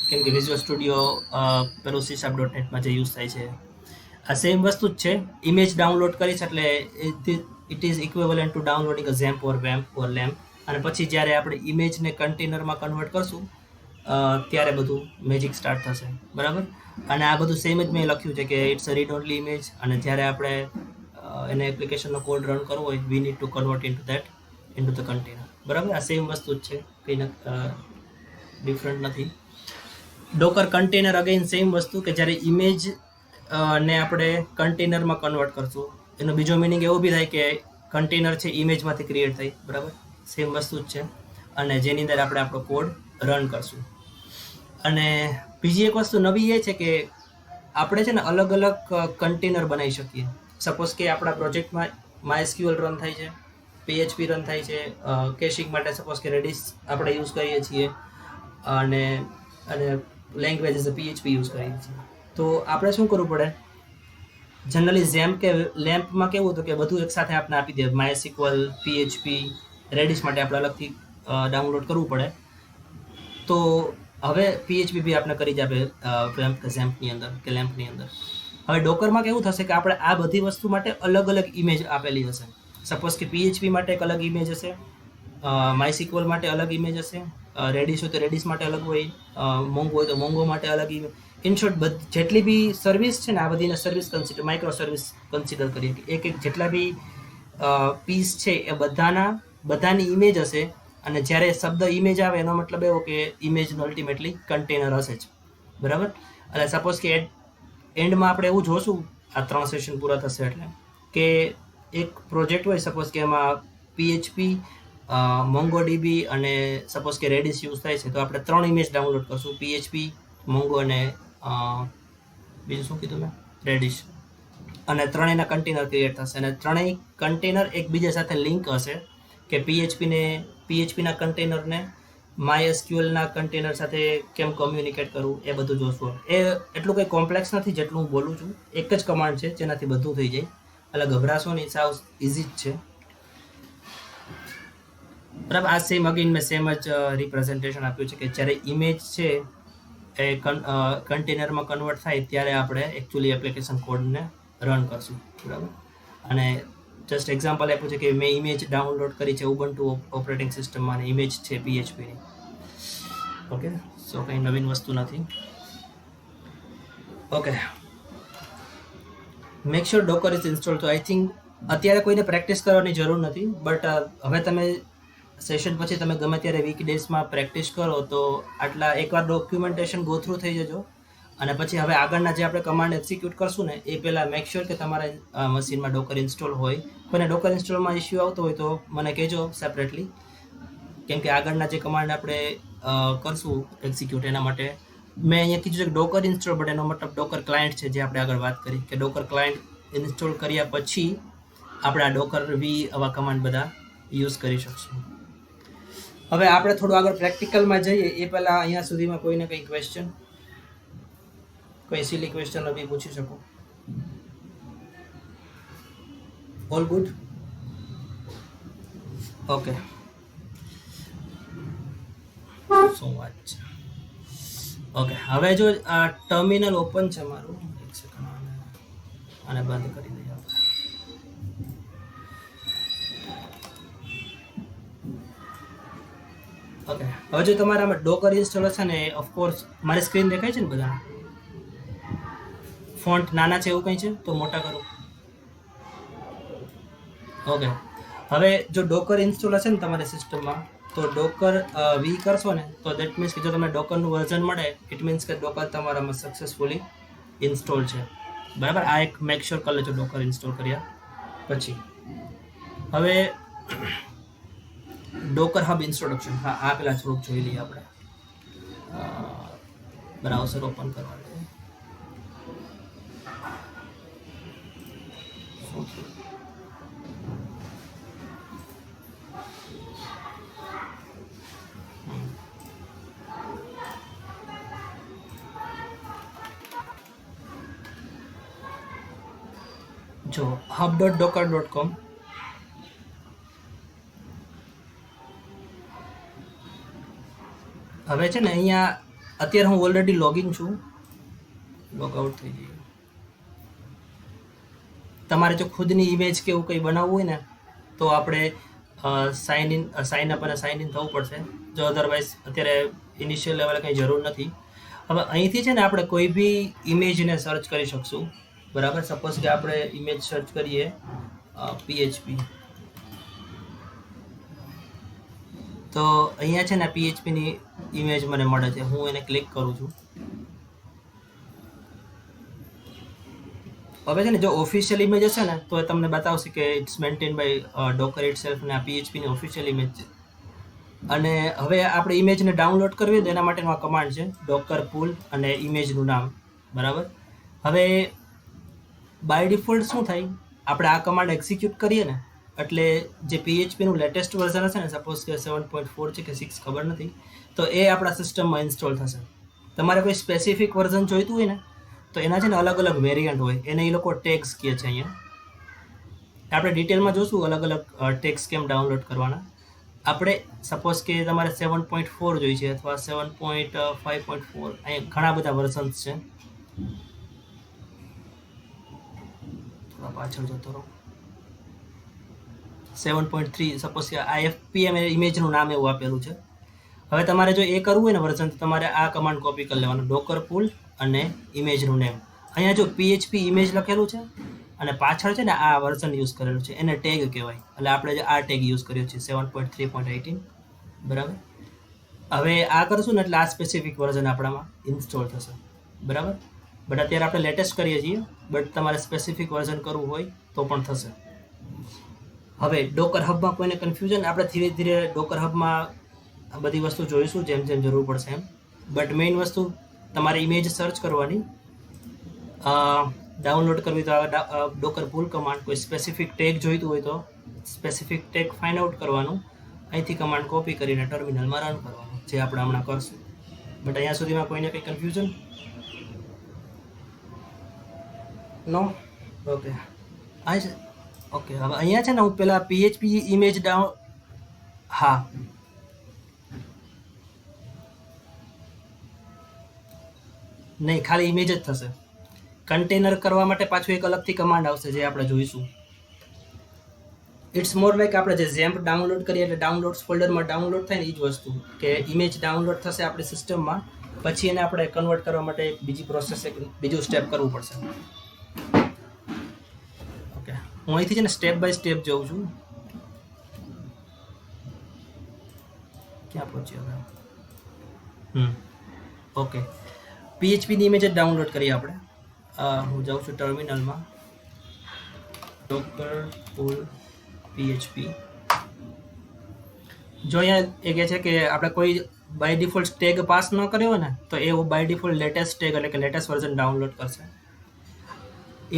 કેમ કે વિઝ્યુઅલ સ્ટુડિયો પેલું C#.NETમાં જે યુઝ થાય છે આ સેમ વસ્તુ જ છે. ઇમેજ ડાઉનલોડ કરીશ એટલે it is equivalent to downloading a XAMPP or વેમ્પ ઓર લેમ્પ. અને પછી જ્યારે આપણે ઇમેજને કન્ટેનરમાં કન્વર્ટ કરશું ત્યારે બધું મેજિક સ્ટાર્ટ થશે, બરાબર. અને આ બધું સેમ જ મેં લખ્યું છે કે it's a read only image, અને જ્યારે આપણે એને એપ્લિકેશનનો કોડ રન કરવો હોય we need to convert into the container, બરાબર. આ સેમ વસ્તુ જ છે, કંઈ ડિફરન્ટ નથી. ડોકર કન્ટેનર અગેન સેમ વસ્તુ કે જ્યારે ઇમેજ ને આપણે કન્ટેનરમાં કન્વર્ટ કરશું, એનો બીજો મિનિંગ એવો બી થાય કે કન્ટેનર છે ઇમેજમાંથી ક્રિએટ થઈ, બરાબર. સેમ વસ્તુ જ છે, અને જેની અંદર આપણે આપણો કોડ રન કરશું. અને બીજી એક વસ્તુ નવી એ છે કે આપણે છે ને અલગ અલગ કન્ટેનર બનાવી શકીએ. સપોઝ કે આપણા પ્રોજેક્ટમાં MySQL રન થાય છે, PHP રન થાય છે, કેશિંગ માટે સપોઝ કે રેડિસ આપણે યુઝ કરીએ છીએ, અને language as a PHP use કરીએ છીએ. તો આપણે શું કરવું પડે, જનરલી જેમ કે લેમ્પમાં કેવું હતું કે બધું એકસાથે આપણે આપી દે, MySQL, PHP, રેડિસ માટે આપણે અલગથી ડાઉનલોડ કરવું પડે. તો હવે PHP બી આપણે કરી જ આપે ઝેમ્પની અંદર કે લેમ્પની અંદર. હવે ડોકરમાં કેવું થશે કે આપણે આ બધી વસ્તુ માટે અલગ અલગ ઇમેજ આપેલી હશે. સપોઝ કે PHP માટે એક અલગ ઇમેજ હશે, MySQL માટે અલગ ઇમેજ હશે, રેડિસ હોય તો રેડિસ માટે અલગ હોય, મોંગો હોય તો મોંગો માટે અલગ ઇમેજ. ઇન શોર્ટ જેટલી બી સર્વિસ છે ને આ બધીને service consider, micro service consider કરીએ કે એક જેટલા બી પીસ છે એ બધાની ઇમેજ હશે. અને જ્યારે શબ્દ ઇમેજ આવે એનો મતલબ એવો કે ઇમેજનું અલ્ટિમેટલી કન્ટેનર હશે જ, બરાબર. એટલે સપોઝ કે એન્ડમાં આપણે એવું જોશું આ 3 સેશન પૂરા થશે એટલે કે એક પ્રોજેક્ટ હોય, સપોઝ કે એમાં PHP, MongoDB અને સપોઝ કે રેડિસ યુઝ થાય છે, તો આપણે 3 ઇમેજ ડાઉનલોડ કરશું, PHP, Mongo અને બીજું શું કીધું મેં, રેડિસ. અને ત્રણેયના કન્ટેનર ક્રિએટ થશે, અને ત્રણેય કન્ટેનર એકબીજા સાથે લિંક હશે કે PHPના કન્ટેનરને MySQLના કન્ટેનર સાથે કેમ કોમ્યુનિકેટ કરવું, એ બધું જોશું. એ એટલું કંઈ કોમ્પ્લેક્સ નથી જેટલું હું બોલું છું, એક જ કમાન્ડ છે જેનાથી બધું થઈ જાય, એટલે ગભરાશો નહીં, સાવ ઇઝી જ છે, બરાબર. આ સેમ અગેન મેં સેમ જ રિપ્રેઝન્ટેશન આપ્યું છે કે જ્યારે ઇમેજ છે એ કન્ટેનરમાં કન્વર્ટ થાય ત્યારે આપણે એકચ્યુઅલી એપ્લિકેશન કોડને રન કરશું, બરાબર. અને જસ્ટ એક્ઝામ્પલ આપ્યું છે કે મેં ઇમેજ ડાઉનલોડ કરી છે ઉબુન્ટુ ઓપરેટિંગ સિસ્ટમમાં, અને ઇમેજ છે PHPની. ઓકે, સો કંઈ નવીન વસ્તુ નથી. Okay, make sure Docker is install. તો આઈ થિંક અત્યારે કોઈને પ્રેક્ટિસ કરવાની જરૂર નથી, બટ હવે તમે સેશન પછી તમે ગમે ત્યારે વીકડેઝમાં પ્રેક્ટિસ કરો તો આટલા એકવાર ડોક્યુમેન્ટેશન ગો થ્રુ થઈ જજો. અને પછી હવે આગળના જે આપણે કમાન્ડ એક્ઝિક્યુટ કરશું ને એ પહેલાં મેક શ્યોર કે તમારા મશીનમાં ડોકર ઇન્સ્ટોલ હોય. કોઈને ડોકર ઇન્સ્ટોલમાં ઇસ્યુ આવતો હોય તો મને કહેજો સેપરેટલી, કેમ કે આગળના જે કમાન્ડ આપણે કરશું એક્ઝિક્યુટ એના માટે મેં અહીંયા કીધું છે કે ડોકર ઇન્સ્ટોલ, બટ એનો મતલબ ડોકર ક્લાયન્ટ છે, જે આપણે આગળ વાત કરી કે ડોકર ક્લાયન્ટ ઇન્સ્ટોલ કર્યા પછી આપણે આ ડોકર વી આવા કમાન્ડ બધા યુઝ કરી શકશું. હવે આપણે થોડું આગળ પ્રેક્ટિકલમાં જઈએ એ પહેલાં અહીંયા સુધીમાં કોઈને કંઈ ક્વેશ્ચન, કોઈ સિલી ક્વેશ્ચન બી પૂછી શકો. All good? ઓકે, શું વાત છે. ઓકે, હવે જો આ ટર્મિનલ ઓપન છે મારું, એક સેકન્ડ આને બંધ કરી દઈએ આપણે. ઓકે, હવે જો તમારામાં ડોકર ઇન્સ્ટોલ હશે ને, ઓફકોર્સ મારી સ્ક્રીન દેખાય છે ને બધા, ફોન્ટ નાના છે એવું કંઈ છે તો મોટા કરો. ઓકે, હવે જો ડોકર ઇન્સ્ટોલ હશે ને તમારી સિસ્ટમમાં, તો ડોકર વી કરશો ને, તો દેટ મીન્સ કે જો તમને ડોકરનું વર્ઝન મળે, ઇટ મીન્સ કે ડોકર તમારામાં સક્સેસફુલી ઇન્સ્ટોલ છે. બરાબર, આ એક મેક શ્યોર કરી લેજો ડોકર ઇન્સ્ટોલ કર્યા પછી. હવે ડોકર હબ ઇન્ટ્રોડક્શન, હા આ પેલા થોડુંક જોઈ લઈએ આપણે. બ્રાઉઝર ઓપન કરવા દે. જો hub.docker.com, હવે છે ને અહીંયા અત્યારે હું ઓલરેડી લોગિન છું, લોગ આઉટ થઈ જઈએ. તમારે જો ખુદની ઇમેજ કે એવું કંઈ બનાવવું હોય ને, તો આપણે સાઇન અપ અને સાઇન ઇન થવું પડશે. જો અધરવાઇઝ અત્યારે ઇનિશિયલ લેવલે કંઈ જરૂર નથી. હવે અહીંથી છે ને આપણે કોઈ બી ઇમેજને સર્ચ કરી શકશું. બરાબર, સપોઝ કે આપણે ઇમેજ સર્ચ કરીએ PHP, તો અહીંયા છે ને PHPની ઇમેજ મને મળે છે. હું એને ક્લિક કરું છું. હવે છે ને જો ઓફિશિયલ ઇમેજ હશે ને, તો એ તમને બતાવશે કે it's maintain by Docker itself, અને આ PHPની ઓફિશિયલ ઇમેજ છે. અને હવે આપણે ઇમેજને ડાઉનલોડ કરવી હોય તો એના માટેનો આ કમાન્ડ છે, ડોકર પુલ અને ઇમેજનું નામ. બરાબર, હવે બાય ડિફોલ્ટ શું થાય, આપણે આ કમાન્ડ એક્ઝિક્યુટ કરીએ ને, એટલે જે PHPનું લેટેસ્ટ વર્ઝન હશે ને, સપોઝ કે 7.4 છે કે 6 ખબર નથી, તો એ આપણા સિસ્ટમમાં ઇન્સ્ટોલ થશે. તમારે કોઈ સ્પેસિફિક વર્ઝન જોઈતું હોય ને, તો એના છે ને અલગ અલગ વેરિયન્ટ હોય, એને એ લોકો ટેગ્સ કહે છે. અહીંયા આપણે ડિટેલમાં જોશું અલગ અલગ ટેગ્સ કેમ ડાઉનલોડ કરવાના. આપણે સપોઝ કે તમારે 7.4 જોઈએ છે અથવા 7.5.4, અહીંયા ઘણા બધા વર્ઝન્સ છે. થોડા પાછળ જતો રહો. 7.3 સપોઝ કે IFPM ઇમેજનું નામ એવું આપેલું છે. હવે તમારે જો એ કરવું હોય ને વર્ઝન, તો તમારે આ કમાન્ડ કોપી કરી લેવાનો, ડોકર પુલ અને ઇમેજનું નેમ. અહીંયા જો PHP ઇમેજ લખેલું છે અને પાછળ છે ને આ વર્ઝન યુઝ કરેલું છે, એને ટેગ કહેવાય. એટલે આપણે જે આ ટેગ યુઝ કર્યો છે 7.3.18. બરાબર, હવે આ કરશું ને એટલે આ સ્પેસિફિક વર્ઝન આપણામાં ઇન્સ્ટોલ થશે. બરાબર, બટ અત્યારે આપણે લેટેસ્ટ કરીએ છીએ, બટ તમારે સ્પેસિફિક વર્ઝન કરવું હોય તો પણ થશે. હવે ડોકર હબમાં કોઈને કન્ફ્યુઝન, આપણે ધીરે ધીરે ડોકર હબમાં આ બધી વસ્તુ જોઈશું જેમ જેમ જરૂર પડશે એમ. બટ મેઇન વસ્તુ તમારે ઇમેજ સર્ચ કરવાની, ડાઉનલોડ કરવી તો ડોકર પુલ કમાન્ડ, કોઈ સ્પેસિફિક ટેગ જોઈતું હોય તો સ્પેસિફિક ટેગ ફાઇન્ડ આઉટ કરવાનું, અહીંથી કમાન્ડ કોપી કરીને ટર્મિનલમાં રન કરવાનું, જે આપણે હમણાં કરશું. બટ અહીંયા સુધીમાં કોઈને કંઈ કન્ફ્યુઝન? નો? ઓકે, આ છે. ઓકે, હવે અહીંયા છે ને હું પહેલાં PHP ઇમેજ હા નહીં, ખાલી ઇમેજ જ થશે. કન્ટેનર કરવા માટે પાછું એક અલગથી કમાન્ડ આવશે, જે આપણે જોઈશું. ઇટ્સ મોર લાઈક આપણે જે ઝેમ્પ ડાઉનલોડ કરીએ એટલે ડાઉનલોડ્સ ફોલ્ડરમાં ડાઉનલોડ થાય ને એ જ વસ્તુ, કે ઇમેજ ડાઉનલોડ થશે આપણી સિસ્ટમમાં, પછી એને આપણે કન્વર્ટ કરવા માટે બીજી પ્રોસેસ, બીજું સ્ટેપ કરવું પડશે. ઓકે, હું અહીંથી છે ને સ્ટેપ બાય સ્ટેપ જોઉં છું. ક્યાં પહોંચ્યો હવે? ઓકે, PHPની ઇમેજ જ ડાઉનલોડ કરીએ આપણે. હું જાઉં છું ટર્મિનલમાં, ડોકર પુલ PHP. જો અહીંયા એ કહે છે કે આપણે કોઈ બાય ડિફોલ્ટ ટેગ પાસ ન કર્યો હોય ને તો એ બાય ડિફોલ્ટ લેટેસ્ટ ટેગ એટલે કે લેટેસ્ટ વર્ઝન ડાઉનલોડ કરશે.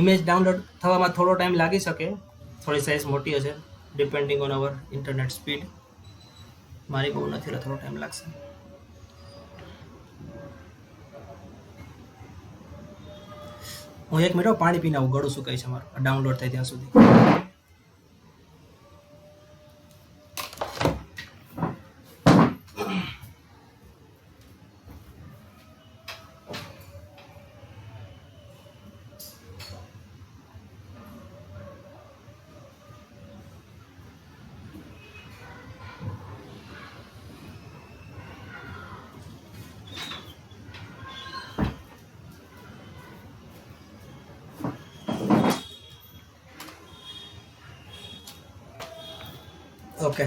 ઇમેજ ડાઉનલોડ થવામાં થોડો ટાઈમ લાગી શકે, થોડી સાઇઝ મોટી હશે depending on our internet speed. મારી બહુ નથી, થોડો ટાઈમ લાગશે. હું 1 મિનિટ પાણી પીને આવું, ગળું સુકાય છે મારું ડાઉનલોડ થાય ત્યાં સુધી. ઓકે,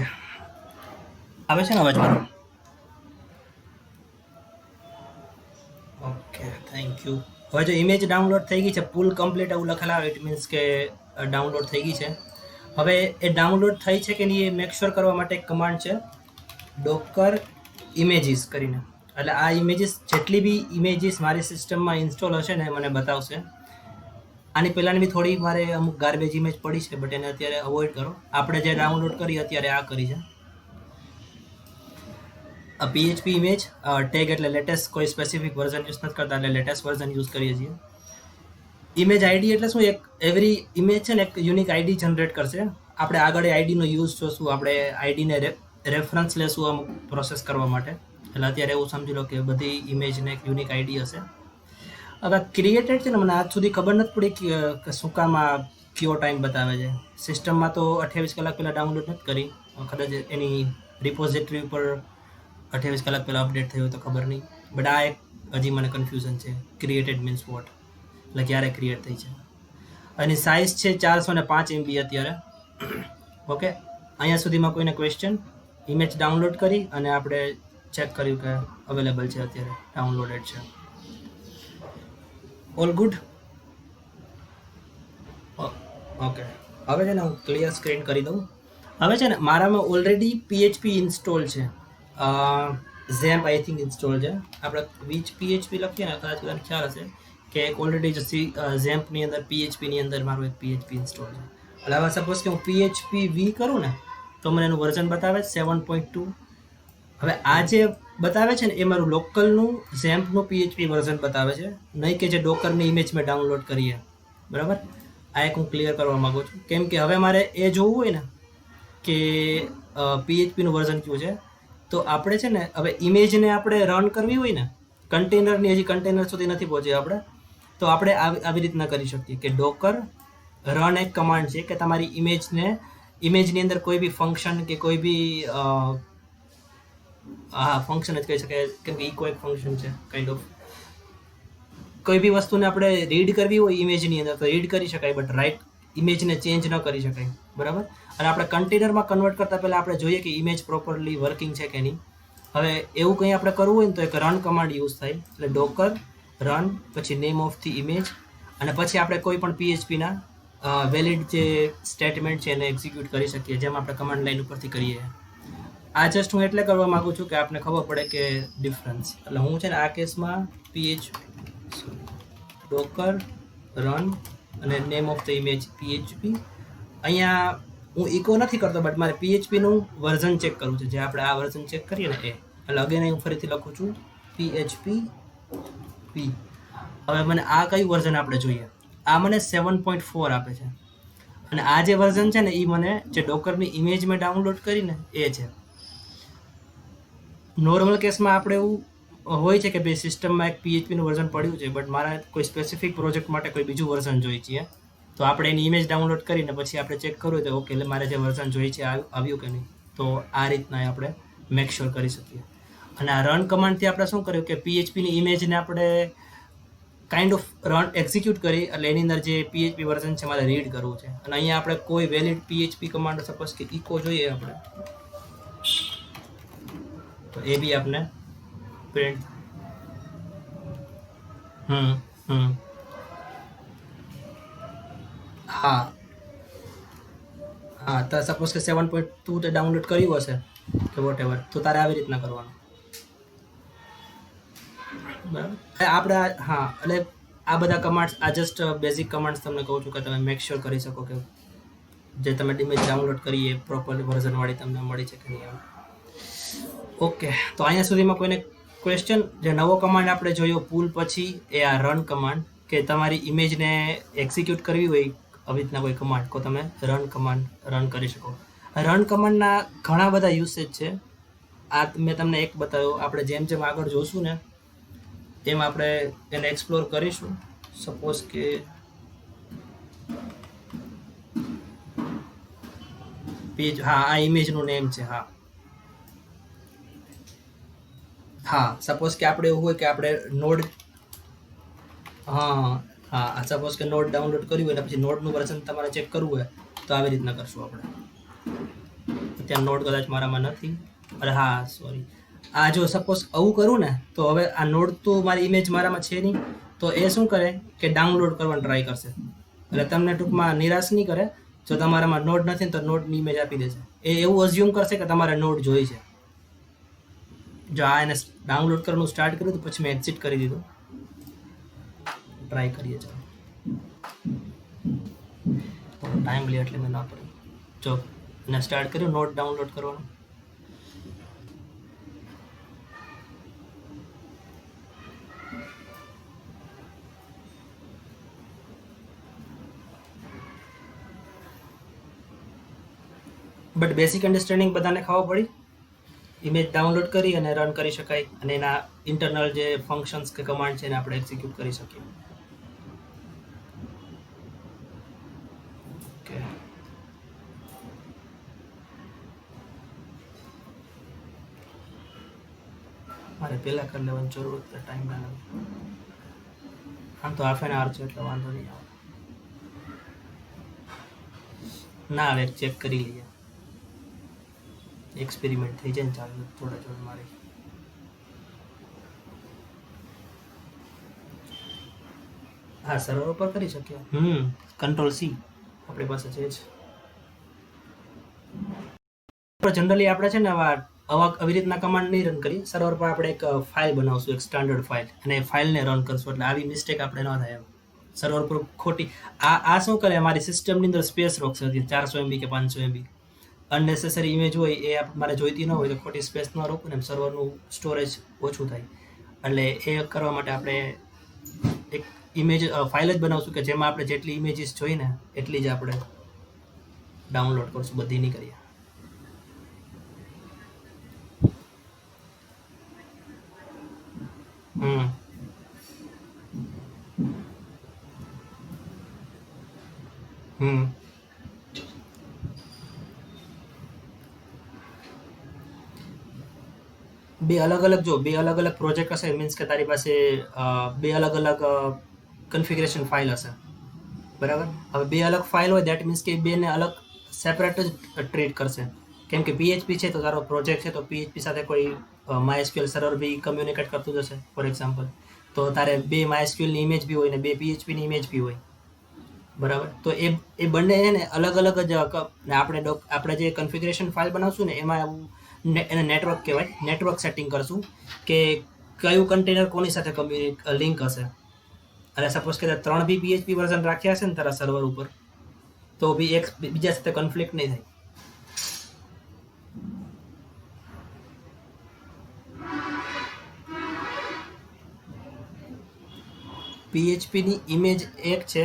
આવે છે ને અવાજ મારો? Okay, thank you. હવે જો ઇમેજ ડાઉનલોડ થઈ ગઈ છે, પુલ કમ્પ્લીટ એવું લખેલા આવે, ઇટ મીન્સ કે ડાઉનલોડ થઈ ગઈ છે. હવે એ ડાઉનલોડ થઈ છે કે નહીં એ મેક શ્યોર કરવા માટે એક કમાન્ડ છે, ડોકર ઇમેજીસ કરીને. એટલે આ ઇમેજીસ, જેટલી બી ઇમેજીસ મારી સિસ્ટમમાં ઇન્સ્ટોલ હશે ને મને બતાવશે. આની પહેલાંની બી થોડી મારે અમુક ગાર્બેજ ઇમેજ પડી છે, બટ એને અત્યારે અવોઇડ કરો. આપણે જે ડાઉનલોડ કરી અત્યારે આ કરી છે PHP ઇમેજ ટેગ, એટલે લેટેસ્ટ કોઈ સ્પેસિફિક વર્ઝન યુઝ નથી કરતા, એટલે લેટેસ્ટ વર્ઝન યુઝ કરીએ છીએ. ઇમેજ આઈડી એટલે શું? એક એવરી ઇમેજ છે ને એક યુનિક આઈડી જનરેટ કરશે. આપણે આગળ આઈડીનો યુઝ જોશું, આપણે આઈડીને રેફરન્સ લેશું અમુક પ્રોસેસ કરવા માટે. એટલે અત્યારે એવું સમજી લો કે બધી ઇમેજને એક યુનિક આઈડી હશે. હવે ક્રિએટેડ છે ને, મને આજ સુધી ખબર નથી પડી કે શું કામ આ કયો ટાઈમ બતાવે છે. સિસ્ટમમાં તો 28 કલાક પહેલાં ડાઉનલોડ નથી કરી, કદાચ એની રિપોઝિટરી ઉપર 28 કલાક પહેલાં અપડેટ થયું તો ખબર નહીં. બટ આ એક હજી મને કન્ફ્યુઝન છે, ક્રિએટેડ મીન્સ વોટ, એટલે ક્યારે ક્રિએટ થઈ છે. અને સાઇઝ છે 405 MB અત્યારે. ઓકે, અહીંયા સુધીમાં કોઈને ક્વેશ્ચન? ઇમેજ ડાઉનલોડ કરી અને આપણે ચેક કર્યું કે અવેલેબલ છે, અત્યારે ડાઉનલોડેડ છે. All good? ઓકે, હવે છે ને હું ક્લિયર સ્ક્રીન કરી દઉં. હવે છે ને મારામાં ઓલરેડી PHP ઇન્સ્ટોલ છે, ઝેમ્પ આઈ થિંક ઇન્સ્ટોલ છે. આપણે વિચ PHP લખીએ ને કદાચ બધાને ખ્યાલ હશે કે એક ઓલરેડી ઝેમ્પની અંદર PHPની અંદર મારું એક PHP ઇન્સ્ટોલ છે. એટલે હવે સપોઝ કે હું PHP કરું ને તો મને એનું વર્ઝન બતાવે 7.2. હવે આ જે બતાવે છે ને એ મારું લોકલનું ઝેમ્પનું PHP વર્ઝન બતાવે છે, નહીં કે જે ડોકરની ઇમેજ મેં ડાઉનલોડ કરીએ. બરાબર, આ એક હું ક્લિયર કરવા માગું છું, કેમ કે હવે મારે એ જોવું હોય ને કે PHPનું વર્ઝન કયું છે. તો આપણે છે ને હવે ઇમેજને આપણે રન કરવી હોય ને, કન્ટેનરની હજી કન્ટેનર સુધી નથી પહોંચ્યા આપણે, તો આપણે આવી રીતના કરી શકીએ કે ડોકર રન એક કમાન્ડ છે કે તમારી ઇમેજની અંદર કોઈ બી ફંક્શન કે કોઈ બી ફંક્શન જ કહી શકાય, કેમ કે ઇકો એક ફંક્શન છે કાઇન્ડ ઓફ. કોઈ બી વસ્તુને આપણે રીડ કરવી હોય ઇમેજની અંદર તો રીડ કરી શકાય, બટ રાઇટ ઇમેજને ચેન્જ ન કરી શકાય. બરાબર, અને આપણે કન્ટેનરમાં કન્વર્ટ કરતાં પહેલાં આપણે જોઈએ કે ઇમેજ પ્રોપરલી વર્કિંગ છે કે નહીં. હવે એવું કંઈ આપણે કરવું હોય ને તો એક રન કમાન્ડ યુઝ થાય, એટલે ડોકર રન, પછી નેમ ઓફ ધી ઇમેજ, અને પછી આપણે કોઈ પણ PHPના વેલિડ જે સ્ટેટમેન્ટ છે એને એક્ઝિક્યુટ કરી શકીએ, જેમ આપણે કમાન્ડ લાઈન ઉપરથી કરીએ. આ જસ્ટ હું એટલે કરવા માગું છું કે આપને ખબર પડે કે ડિફરન્સ. એટલે હું છે ને આ કેસમાં ડોકર રન અને name of the image PHP. અહીંયા હું ઇકો નથી કરતો, બટ મારે PHPનું વર્ઝન ચેક કરવું છે, જે આપણે આ વર્ઝન ચેક કરીએ ને એ. એટલે અગેન હું ફરીથી લખું છું PHP. હવે મને આ કયું વર્ઝન આપણે જોઈએ? આ મને 7.4 આપે છે, અને આ જે વર્ઝન છે ને એ મને જે ડોકરની ઇમેજ મેં ડાઉનલોડ કરીને એ છે. નોર્મલ કેસમાં આપણે એવું હોય છે કે ભાઈ સિસ્ટમમાં એક PHPનું વર્ઝન પડ્યું છે, બટ મારા કોઈ સ્પેસિફિક પ્રોજેક્ટ માટે કોઈ બીજું વર્ઝન જોઈએ છીએ, તો આપણે એની ઇમેજ ડાઉનલોડ કરીને પછી આપણે ચેક કરવું તો ઓકે, એટલે મારે જે વર્ઝન જોઈએ છે આવ્યું કે નહીં. તો આ રીતના આપણે મેક શ્યોર કરી શકીએ. અને આ રન કમાન્ડથી આપણે શું કર્યું કે PHPની ઇમેજને આપણે કાઇન્ડ ઓફ રન એક્ઝિક્યુટ કરી, એટલે એની અંદર જે PHP વર્ઝન છે મારે રીડ કરવું છે. અને અહીંયા આપણે કોઈ વેલિડ PHP કમાન્ડ સપોઝ કે ઇકો જોઈએ આપણે, તો એ બી આપણે પ્રિન્ટ. હા, તો સપોઝ કે 7.2 તે ડાઉનલોડ કર્યું હશે કે વોટ એવર, તો તારે આવી રીતના કરવાનું. બરાબર આપણે હા એટલે આ બધા કમાન્ડ્સ આ જસ્ટ બેઝિક કમાન્ડ્સ તમને કહું છું કે તમે મેક શ્યોર કરી શકો કે જે તમે ઇમેજ ડાઉનલોડ કરી એ પ્રોપર વર્ઝનવાળી તમને મળી છે કે નહીં. ઓકે, તો અહીંયા સુધીમાં કોઈને ક્વેશ્ચન? જે નવો કમાન્ડ આપણે જોયો પુલ પછી એ આ રન કમાન્ડ, કે તમારી ઇમેજને એક્ઝિક્યુટ કરવી હોય આવી રીતના કોઈ કમાન્ડ તો તમે રન કમાન્ડ રન કરી શકો. રન કમાન્ડના ઘણા બધા યુસેજ છે. આ મેં તમને એક બતાવ્યો. આપણે જેમ જેમ આગળ જોશું ને એમ આપણે એને એક્સપ્લોર કરીશું. સપોઝ કે પેજ, હા આ ઇમેજનું નેમ છે. હા હા સપોઝ કે આપણે એવું હોય કે આપણે નોડ, હા હા સપોઝ કે નોડ ડાઉનલોડ કર્યું હોય ને પછી નોડનું વર્ઝન તમારે ચેક કરવું હોય તો આવી રીતના કરશું આપણે. ત્યાં નોડ કદાચ મારામાં નથી. અરે હા સોરી, આ જો સપોઝ આવું કરું ને તો હવે આ નોડ તો મારી ઇમેજ મારામાં છે નહીં, તો એ શું કરે કે ડાઉનલોડ કરવાનું ટ્રાય કરશે. એટલે તમને ટૂંકમાં નિરાશ નહીં કરે. જો તમારામાં નોડ નથી તો નોડની ઇમેજ આપી દેશે. એ એવું અઝ્યુમ કરશે કે તમારે નોડ જોઈ છે. જો આ એને ડાઉનલોડ કરવાનું સ્ટાર્ટ કર્યું તો પછી મેં એક્ઝિટ કરી દીધું. ટ્રાય કરીએ ચાલો. ટાઈમ લે એટલે મેં ના કર્યું. જો એને સ્ટાર્ટ કર્યું નોટ ડાઉનલોડ કરવાનું. બટ બેસિક અન્ડરસ્ટેન્ડિંગ બધાને ખબર પડી. ઇમેજ ડાઉનલોડ કરી અને રન કરી શકાય અને એના ઇન્ટરનલ જે ફંક્શન્સ કે કમાન્ડ છે એને આપણે એક્ઝિક્યુટ કરી શકીએ. ઓકે, મારે પહેલાં કરી લેવાની જરૂર છે, ટાઈમ ના લાગે. આમ તો હાફ એન આવર છે એટલે વાંધો નહીં આવે. ના હવે ચેક કરી લઈએ, એક્સપેરિમેન્ટ થઈ જાય ને ચાલુ થોડા થોડા મારી. હા સર્વર ઉપર કરી શકીએ. કંટ્રોલ સી આપણી પાસે છે જ. જનરલી આપણે છે ને આવી રીતના કમાન્ડ નહીં રન કરી. સર્વર પર આપણે એક ફાઇલ બનાવશું, એક સ્ટાન્ડર્ડ ફાઇલ, અને ફાઇલને રન કરશું એટલે આવી મિસ્ટેક આપણે ન થાય એમ. સર્વર પર ખોટી આ શું કરે અમારી સિસ્ટમની અંદર સ્પેસ રોકશે 400 MB કે 500 MB. અનનેસેસરી ઇમેજ હોય એ મારે જોઈતી ન હોય તો ખોટી સ્પેસ ન રોકું ને સર્વરનું સ્ટોરેજ ઓછું થાય. એટલે એ કરવા માટે આપણે એક ઇમેજ ફાઇલ જ બનાવશું કે જેમાં આપણે જેટલી ઇમેજીસ જોઈને એટલી જ આપણે ડાઉનલોડ કરશું, બધી નહીં કરીએ. બે અલગ અલગ પ્રોજેક્ટ હશે, મીન્સ કે તારી પાસે બે અલગ અલગ કન્ફિગરેશન ફાઇલ હશે, બરાબર. હવે બે અલગ ફાઇલ હોય દેટ મીન્સ કે બેને અલગ સેપરેટ જ ટ્રીટ કરશે. કેમ કે પીએચપી છે તો તારો પ્રોજેક્ટ છે તો પીએચપી સાથે કોઈ માયસ્ક્યુએલ સર્વર બી કમ્યુનિકેટ કરતું જ હશે ફોર એક્ઝામ્પલ. તો તારે બે માયસ્ક્યુએલની ઇમેજ બી હોય ને બે પીએચપીની ઇમેજ બી હોય, બરાબર. તો એ બંને છે ને અલગ અલગ જ આપણે જે કન્ફિગરેશન ફાઇલ બનાવશું ને એમાં એને નેટવર્ક કહેવાય. નેટવર્ક સેટિંગ કરશું કે કયું કન્ટેનર કોની સાથે લિંક હશે. અને સપોઝ કે 3 બી પીએચપી વર્ઝન રાખ્યા હશે ને તારા સર્વર ઉપર તો બી એક બીજા સાથે કન્ફ્લિક્ટ નહીં થાય. પીએચપીની ઇમેજ એક છે,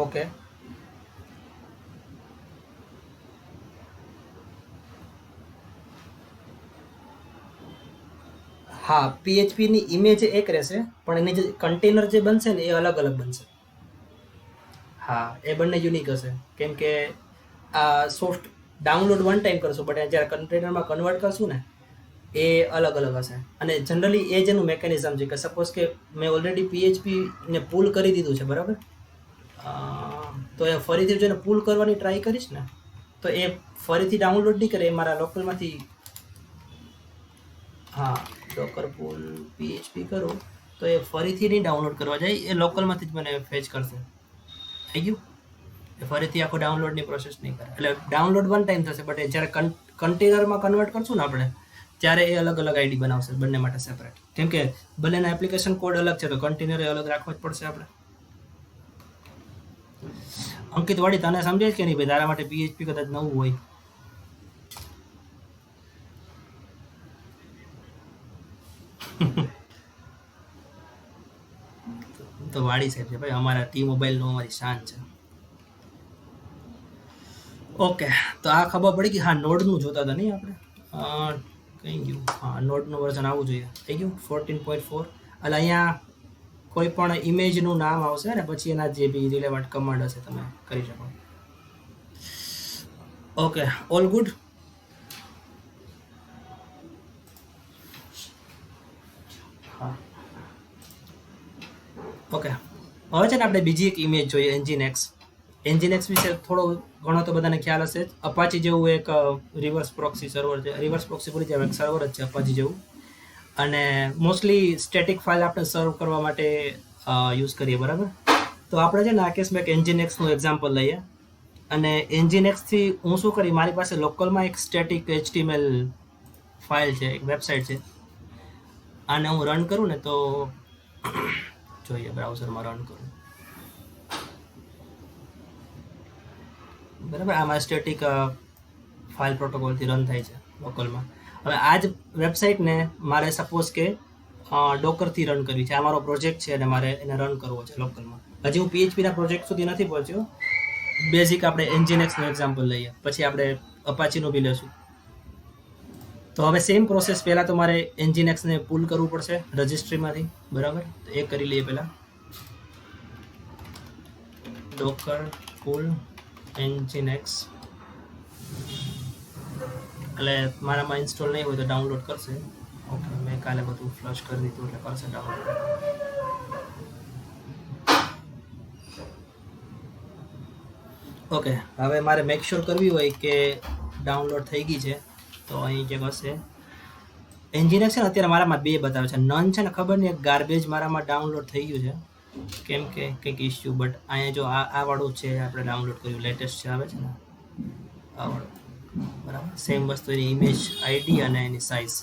ઓકે. હા પીએચપીની ઇમેજ એક રહેશે પણ એની જે કન્ટેનર જે બનશે ને એ અલગ અલગ બનશે. હા એ બંને યુનિક હશે કેમ કે આ સોફ્ટ ડાઉનલોડ વન ટાઈમ કરશું બટ જ્યારે કન્ટેનરમાં કન્વર્ટ કરશું ને એ અલગ અલગ હશે. અને જનરલી એ જેનું મેકેનિઝમ છે કે સપોઝ કે મેં ઓલરેડી પીએચપીને પુલ કરી દીધું છે, બરાબર. તો એ ફરીથી જો એને પુલ કરવાની ટ્રાય કરીશ ને તો એ ફરીથી ડાઉનલોડ નહીં કરે, એ મારા લોકલમાંથી, હા ડોકર પુલ PHP કરું તો એ ફરીથી નહીં ડાઉનલોડ કરવા જાય, એ લોકલમાંથી જ મને ફેચ કરશે. થઈ ગયું? એ ફરીથી આખો ડાઉનલોડની પ્રોસેસ નહીં કરે. એટલે ડાઉનલોડ વન ટાઈમ થશે, બટ એ જ્યારે કન્ટેનરમાં કન્વર્ટ કરશું ને આપણે, ત્યારે એ અલગ અલગ આઈડી બનાવશે બંને માટે સેપરેટ. કેમ કે બંનેના એપ્લિકેશન કોડ અલગ છે, તો કન્ટેનર એ અલગ રાખવા જ પડશે આપણે. અંકિત વાડી, તને સમજાય કે નહીં ભાઈ? તારા માટે PHP કદાચ નવું હોય. તો વાડી સાહેબ છે ભાઈ, અમારા ટી મોબાઈલનો અમારી શાન છે. ઓકે, તો આ ખબર પડી કે હા નોડનું જોતા હતા નહીં આપણે. કઈ ગયું? હા, નોડનું વર્ઝન આવવું જોઈએ. થઈ ગયું 14.4. એટલે અહીંયા કોઈ પણ ઇમેજનું નામ આવશે ને પછી એના જે બી રિલેવન્ટ કમાન્ડ હશે તમે કરી શકો. Okay, all good. હા, ઓકે. હવે છે ને આપણે બીજી એક ઇમેજ જોઈએ, એન્જિનેક્સ. એન્જિનેક્સ વિશે થોડો ઘણો તો બધાને ખ્યાલ હશે. અપાચી જેવું એક રિવર્સ પ્રોક્સી સર્વર છે. રિવર્સ પ્રોક્સી બોલી જાય, એક સર્વર જ છે અપાચી જેવું. અને મોસ્ટલી સ્ટેટિક ફાઇલ આપણે સર્વ કરવા માટે યુઝ કરીએ, બરાબર? તો આપણે છે ને આ કેસમાં એક એન્જિનેક્સનું એક્ઝામ્પલ લઈએ. અને એન્જિનેક્સથી હું શું કરી, મારી પાસે લોકલમાં એક સ્ટેટિક HTML ફાઇલ છે, એક વેબસાઇટ છે. આને હું રન કરું ને તો જોઈએ, બ્રાઉઝરમાં રન કરું, બરાબર? આમાં સ્ટેટિક ફાઇલ પ્રોટોકોલથી રન થાય છે લોકલમાં. હવે આ જ વેબસાઇટને મારે સપોઝ કે ડોકરથી રન કરવી છે. આ મારો પ્રોજેક્ટ છે અને મારે એને રન કરવો છે લોકલમાં. હજી હું PHPના પ્રોજેક્ટ સુધી નથી પહોંચ્યો. બેઝિક આપણે એન્જિનેક્સનું એક્ઝામ્પલ લઈએ, પછી આપણે અપાચીનું બી લેશું. તો હવે સેમ પ્રોસેસ. પહેલાં તો મારે એન્જિનેક્સને પુલ કરવું પડશે રજિસ્ટ્રીમાંથી, બરાબર? તો એ કરી લઈએ પહેલાં. ડોકર પુલ એન્જિનેક્સ. એટલે મારામાં ઇન્સ્ટોલ નહીં હોય તો ડાઉનલોડ કરશે. ઓકે, મેં કાલે બધું ફ્લશ કરી દીધું એટલે કરશે ડાઉનલોડ. ઓકે, હવે મારે મેક શ્યોર કરવી હોય કે ડાઉનલોડ થઈ ગઈ છે, તો અહીં જે હશે એન્જિનેક્સ છે ને, અત્યારે મારામાં બે બતાવે છે. નન છે ને, ખબર નહીં, ગાર્બેજ મારામાં ડાઉનલોડ થઈ ગયું છે કેમ કે કંઈક ઇશ્યુ. બટ અહીંયા જો આ વાળું છે, આપણે ડાઉનલોડ કર્યું, લેટેસ્ટ છે, આવે છે ને આ વાળું, બરાબર? સેમ વસ્તુ, એની ઇમેજ આઈડી અને એની સાઇઝ.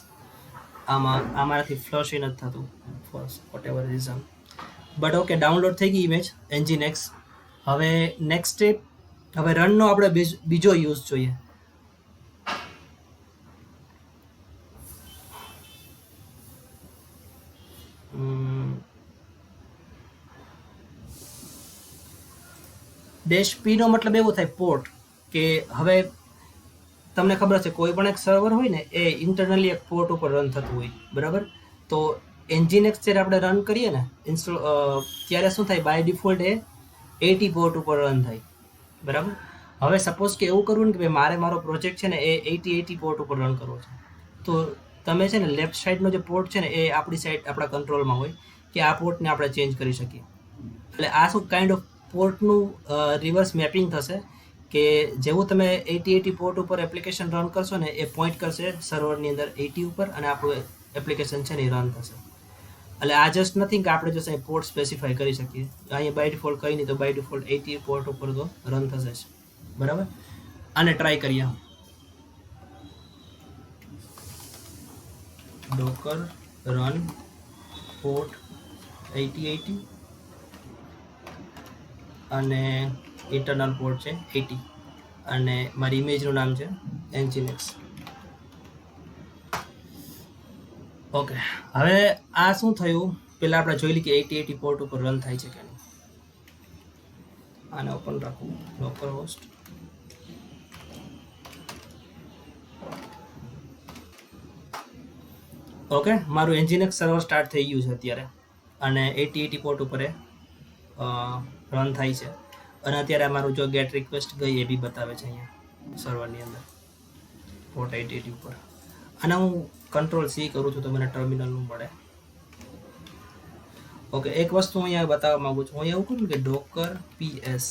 આમાંથી ફ્લશ નથી થતું for whatever reason. But okay, download થઈ ગઈ ઇમેજ એન્જિનેક્સ. હવે નેક્સ્ટ સ્ટેપ, હવે રનનો આપણે બીજો યુઝ જોઈએ. -p નો મતલબ એવો થાય પોર્ટ, કે હવે તમને ખબર છે કોઈ પણ એક સર્વર હોય ને એ ઇન્ટરનલી એક પોર્ટ ઉપર રન થતું હોય, બરાબર? તો એન્જિનેક્સ જ્યારે આપણે રન કરીએ ને ઇન્સ્ટોલ, ત્યારે શું થાય, બાય ડિફોલ્ટ એ 80 પોર્ટ ઉપર રન થાય, બરાબર? હવે સપોઝ કે એવું કરવું ને કે ભાઈ મારે મારો પ્રોજેક્ટ છે ને એ 80 પોર્ટ ઉપર રન કરવો છે, તો તમે છે ને લેફ્ટ સાઈડનો જે પોર્ટ છે ને એ આપણી સાઈડ, આપણા કંટ્રોલમાં હોય કે આ પોર્ટને આપણે ચેન્જ કરી શકીએ. એટલે આ શું કાઇન્ડ ઓફ પોર્ટનું રિવર્સ મેપિંગ થશે, કે જેવું તમે 80 પોર્ટ ઉપર એપ્લિકેશન રન કરશો ને એ પોઈન્ટ કરશે સર્વરની અંદર 80 ઉપર, અને આપણું એપ્લિકેશન છે ને એ રન થશે. એટલે આ જસ્ટ નથી કે આપણે જસ્ટ અહીં પોર્ટ સ્પેસિફાઈ કરી શકીએ. અહીંયા બાય ડિફોલ્ટ કંઈ નહીં, તો બાય ડિફોલ્ટ 80 પોર્ટ ઉપર તો રન થશે જ, બરાબર? આને ટ્રાય કરીએ. ડોકર રન પોર્ટ 80 અને ઇન્ટરનલ પોર્ટ છે 80, અને મારી ઇમેજનું નામ છે એન્જિનેક્સ. ઓકે, હવે આ શું થયું, પહેલાં આપણે જોઈ લઈએ કે 80 પોર્ટ ઉપર રન થાય છે કે નહીં. આને ઓપન રાખવું, લોકલ હોસ્ટ. ઓકે, મારું એન્જિનેક્સ સર્વર સ્ટાર્ટ થઈ ગયું છે અત્યારે, અને 80 પોર્ટ ઉપર રન થાય છે. અને અત્યારે મારું જો ગેટ રિક્વેસ્ટ ગઈ એ બી બતાવે છે અહીંયા સર્વરની અંદર પોર્ટ 80 ઉપર. અને હું Ctrl+C કરું છું તો મને ટર્મિનલનું મળે. ઓકે, એક વસ્તુ હું અહીંયા બતાવવા માંગુ છું. હું અહીંયા એવું કરું કે ડોકર PS.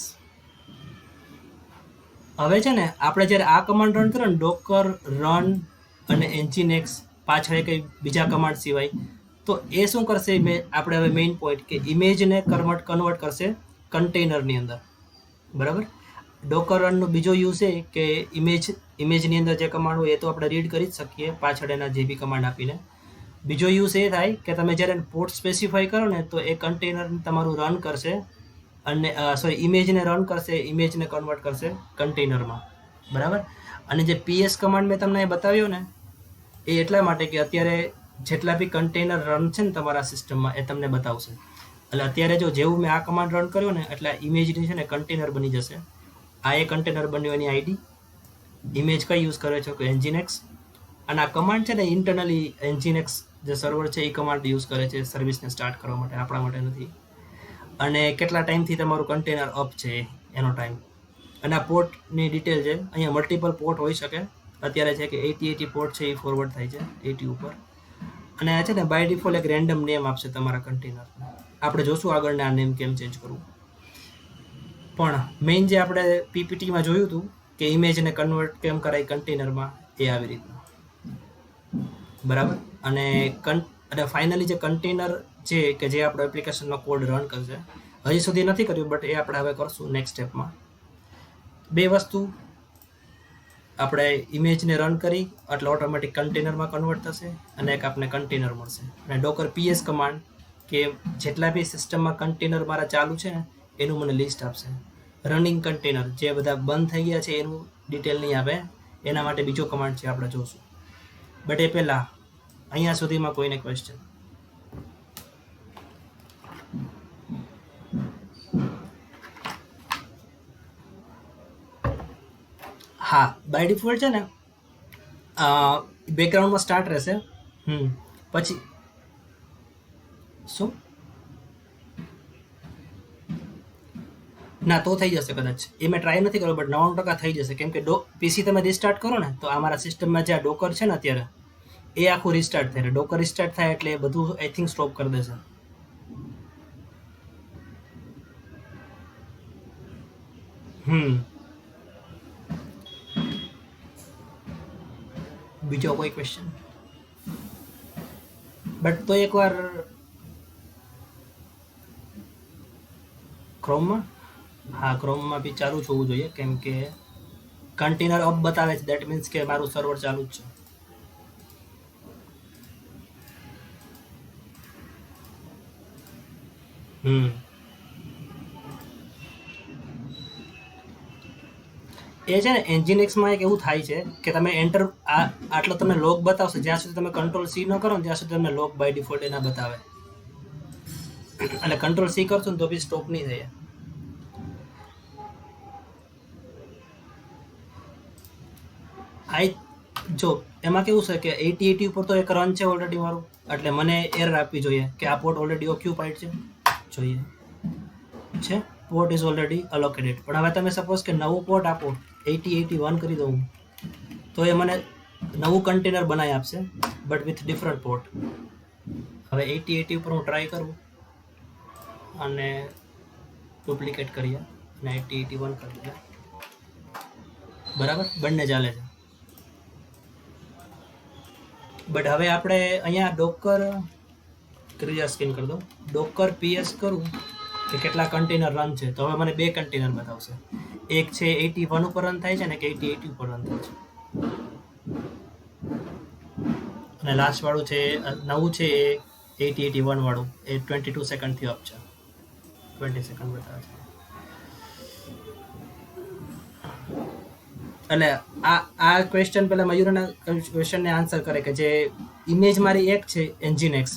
હવે છે ને આપણે જ્યારે આ કમાન્ડ રન કરો ને, ડોકર રન અને એન્જિનેક્સ પાછળ કંઈ બીજા કમાન્ડ સિવાય, તો એ શું કરશે, આપણે હવે મેઇન પોઈન્ટ કે ઇમેજને કન્વર્ટ કરશે કન્ટેનરની અંદર. બરાબર. ડોકર રનનો બીજો યુઝ છે કે ઇમેજની અંદર જે કમાન્ડ હોય એ તો આપણે રીડ કરી જ શકીએ પાછળ એના જે બી કમાન્ડ આપીને. બીજો યુઝ એ થાય કે તમે જ્યારે પોર્ટ સ્પેસિફાઈ કરો ને તો એ કન્ટેનર તમારું રન કરશે અને ઇમેજને રન કરશે, ઇમેજને કન્વર્ટ કરશે કન્ટેનરમાં. બરાબર. અને જે પીએસ કમાન્ડ મેં તમને બતાવ્યો ને એ એટલા માટે કે અત્યારે જેટલા બી કન્ટેનર રન છે ને તમારા સિસ્ટમમાં એ તમને બતાવશે. એટલે અત્યારે જેવું મેં આ કમાન્ડ રન કર્યો ને એટલે ઇમેજની છે ને કન્ટેનર બની જશે. આ એ કન્ટેનર બન્યું, એની આઈડી, ઇમેજ કઈ યુઝ કરે છે કે એન્જિનેક્સ, અને આ કમાન્ડ છે ને ઇન્ટરનલી એન્જિનેક્સ જે સર્વર છે એ કમાન્ડ યુઝ કરે છે સર્વિસને સ્ટાર્ટ કરવા માટે, આપણા માટે નથી. અને કેટલા ટાઈમથી તમારું કન્ટેનર અપ છે એનો ટાઈમ, અને આ પોર્ટની ડિટેલ છે. અહીંયા મલ્ટિપલ પોર્ટ હોઈ શકે. અત્યારે છે કે 80 પોર્ટ છે એ ફોરવર્ડ થાય છે 80 ઉપર. અને આ છે ને બાય ડિફોલ્ટ એક રેન્ડમ નેમ આપશે તમારા કન્ટેનર. આપણે જોશું આગળને આ નેમ કેમ ચેન્જ કરવું. પણ મેઇન જે આપણે પીપીટીમાં જોયું હતું કે ઇમેજને કન્વર્ટ કેમ કરાય કન્ટેનરમાં, એ આવી રીતના. બરાબર. અને ફાઇનલી જે કન્ટેનર છે કે જે આપણો એપ્લિકેશનનો કોડ રન કરશે, હજી સુધી નથી કર્યું બટ એ આપણે હવે કરશું નેક્સ્ટ સ્ટેપમાં. બે વસ્તુ, આપણે ઇમેજને રન કરી એટલે ઓટોમેટિક કન્ટેનરમાં કન્વર્ટ થશે અને એક આપણને કન્ટેનર મળશે. અને ડોકર પીએસ કમાન્ડ કે જેટલા બી સિસ્ટમમાં કન્ટેનર મારા ચાલુ છે ને એનું મને લિસ્ટ આપશે. રનિંગ કન્ટેનર જે બધા બંધ થઈ ગયા છે એનું ડિટેલ નહીં આપે, એના માટે બીજો કમાન્ડ છે આપણે જોશું. બટ એ પહેલાં અહીંયા સુધીમાં કોઈને ક્વેશ્ચન? હા, બાય ડિફોલ્ટ છે ને બેકગ્રાઉન્ડમાં સ્ટાર્ટ રહેશે. પછી શું ના તો થઈ જશે કદાચ, એ મેં ટ્રાય નથી કર્યો બટ 99% થઈ જશે. કેમ કે પીસી તમે રિસ્ટાર્ટ કરો ને તો અમારા સિસ્ટમમાં જે આ ડોકર છે ને અત્યારે એ આખું રિસ્ટાર્ટ થાય. ડોકર રિસ્ટાર્ટ થાય એટલે એ બધું આઈ થિંક સ્ટોપ કરી દેશે. બીજો કોઈ ક્વેશ્ચન? બટ તો એકવાર ક્રોમમાં, હા ક્રોમમાં બી ચાલુ જ હોવું જોઈએ કેમ કે કન્ટેનર અપ બતાવે છે, દેટ મીન્સ કે મારું સર્વર ચાલુ જ છે. એ છે ને એન્જિનેક્સમાં એક એવું થાય છે કે તમે એન્ટર આટલો તમે લોગ બતાવશે, જ્યાં સુધી તમે કંટ્રોલ સી ન કરો ને ત્યાં સુધી તમને લોગ બાય ડિફોલ્ટ એના બતાવે. એટલે કંટ્રોલ સી કરશો ને તો બી સ્ટોપ નહીં થાય. જો એમાં કેવું છે કે 80 ઉપર તો એક રન છે ઓલરેડી મારું, એટલે મને એરર આપવી જોઈએ કે આ પોર્ટ ઓલરેડી ઓક્યુપાઈડ છે, જોઈએ છે પોર્ટ ઇઝ ઓલરેડી અલોકેટેડ. પણ હવે તમે સપોઝ કે નવું પોર્ટ આપો 8081 કરી દઉં તો એ મને નવું કન્ટેનર બનાવી આપશે બટ વિથ ડિફરન્ટ પોર્ટ. હવે 8080 ઉપર હું ટ્રાય કરું અને ડુપ્લિકેટ કરીએ અને 8081 કરી દઈએ. બરાબર, બંને ચાલે છે. બટ હવે આપણે અહીંયા ડોકર ત્રીજા સ્કેન કરી દો, ડોકર પીએસ કરું કે કેટલા કન્ટેનર રન છે તો હવે મને બે કન્ટેનર બતાવશે. એક છે 81 ઉપર રન થાય છે અને એક 8080 ઉપર રન થાય છે. અને લાસ્ટ વાળું છે નવું છે એ 8081 વાળું, એ 22 સેકન્ડથી અપ છે, 20 સેકન્ડ બતાવે છે. એટલે આ ક્વેશ્ચન પહેલા મયુરના ક્વેશ્ચનને આન્સર કરે કે જે ઇમેજ મારી એક છે nginx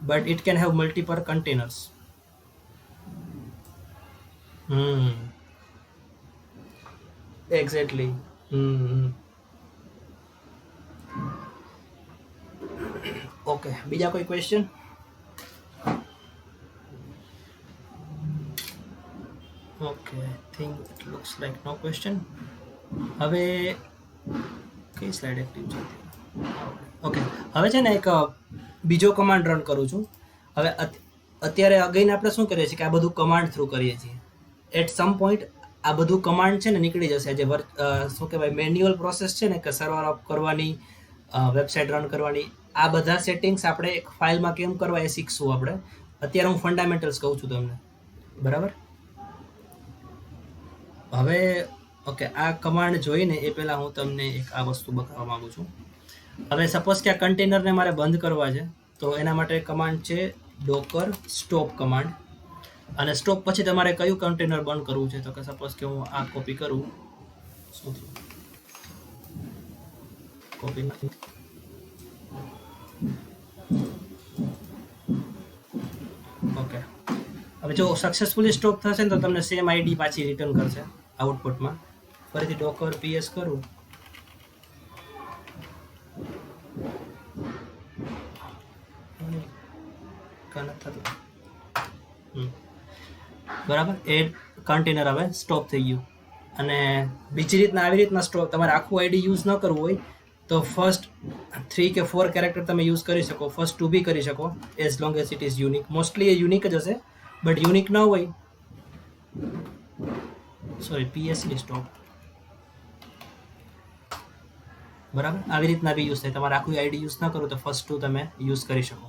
but it can have multiple containers. Exactly. Okay, બીજા કોઈ question? Okay, I think it looks like no question. હવે કઈ સ્લાઇડ એક્ટિવ છે? ઓકે, હવે છે ને એક બીજો કમાન્ડ રન કરું છું. હવે અત્યારે અગેન આપણે શું કરીએ છીએ કે આ બધું કમાન્ડ થ્રુ કરીએ છીએ. એટ સમ પોઈન્ટ આ બધું કમાન્ડ છે ને નીકળી જશે. જે શું કહેવાય મેન્યુઅલ પ્રોસેસ છે ને કે સર્વર અપ કરવાની, વેબસાઇટ રન કરવાની, આ બધા સેટિંગ્સ આપણે એક ફાઇલમાં કેમ કરવા એ શીખશું આપણે. અત્યારે હું ફંડામેન્ટલ્સ કહું છું તમને, બરાબર. હવે ઓકે, આ કમાન્ડ જોઈને એ પહેલાં હું તમને એક આ વસ્તુ બતાવવા માગું છું. હવે સપોઝ કે આ કન્ટેનરને મારે બંધ કરવા છે, તો એના માટે કમાન્ડ છે ડોકર સ્ટોપ કમાન્ડ. અને સ્ટોપ પછી તમારે કયું કન્ટેનર બંધ કરવું છે, તો કે સપોઝ કે હું આ કોપી કરું, શું થયું, કોપી નથી, ઓકે. હવે જો સક્સેસફુલી સ્ટોપ થશે ને તો તમને સેમ આઈડી પાછી રિટર્ન કરશે આઉટપુટમાં. ફરીથી ડોકર પીએસ કરું, બરાબર. એ કન્ટેનર હવે સ્ટોપ થઈ ગયું. અને બીજી રીતના આવી રીતના સ્ટોપ તમારે આખું આઈડી યુઝ ન કરવું હોય તો ફર્સ્ટ 3 કે 4 કેરેક્ટર તમે યુઝ કરી શકો. ફર્સ્ટ 2 બી કરી શકો, as long as it is unique. Mostly A unique જ હશે, બટ યુનિક ન હોય, સોરી, પીએસડી સ્ટોપ, બરાબર. આવી રીતના બી યુઝ થાય. તમારે આખું આઈડી યુઝ ન કરો તો ફર્સ્ટ 2 તમે યુઝ કરી શકો.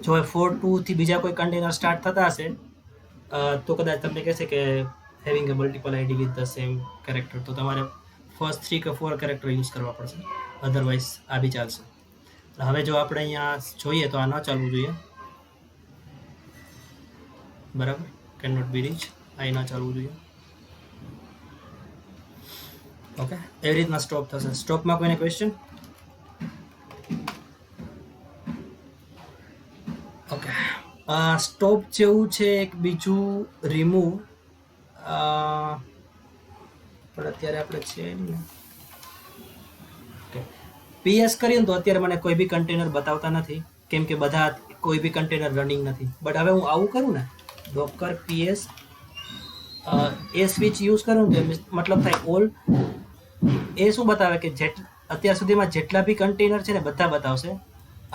જો 4 2 થી બીજા કોઈ કન્ટેનર સ્ટાર્ટ થતા હશે તો કદાચ તમને કહેશે કે having a multiple ID with the same character, તો તમારે ફર્સ્ટ 3 કે 4 કેરેક્ટર યુઝ કરવા પડશે, અધરવાઇઝ આ બી ચાલશે. હવે જો આપણે અહીંયા જોઈએ તો આ ન ચાલવું જોઈએ, બરાબર. કેન નોટ બી રીચ, આ ન ચાલવું જોઈએ. ઓકે, એવી રીતના સ્ટોપ થશે. સ્ટોપમાં કોઈને ક્વેશ્ચન? ઓકે, સ્ટોપ જેવું છે એક બીજું રિમૂવ, પણ અત્યારે આપણે છે ને. ઓકે, પીએસ કરીએ ને તો અત્યારે મને કોઈ બી કન્ટેનર બતાવતા નથી, કેમ કે બધા કોઈ બી કન્ટેનર રનિંગ નથી. બટ હવે હું આવું કરું ને, ડોકર પીએસ એ સ્વિચ યુઝ કરું તો મતલબ થાય ઓલ. એ શું બતાવે કે અત્યાર સુધીમાં જેટલા બી કન્ટેનર છે ને બધા બતાવશે.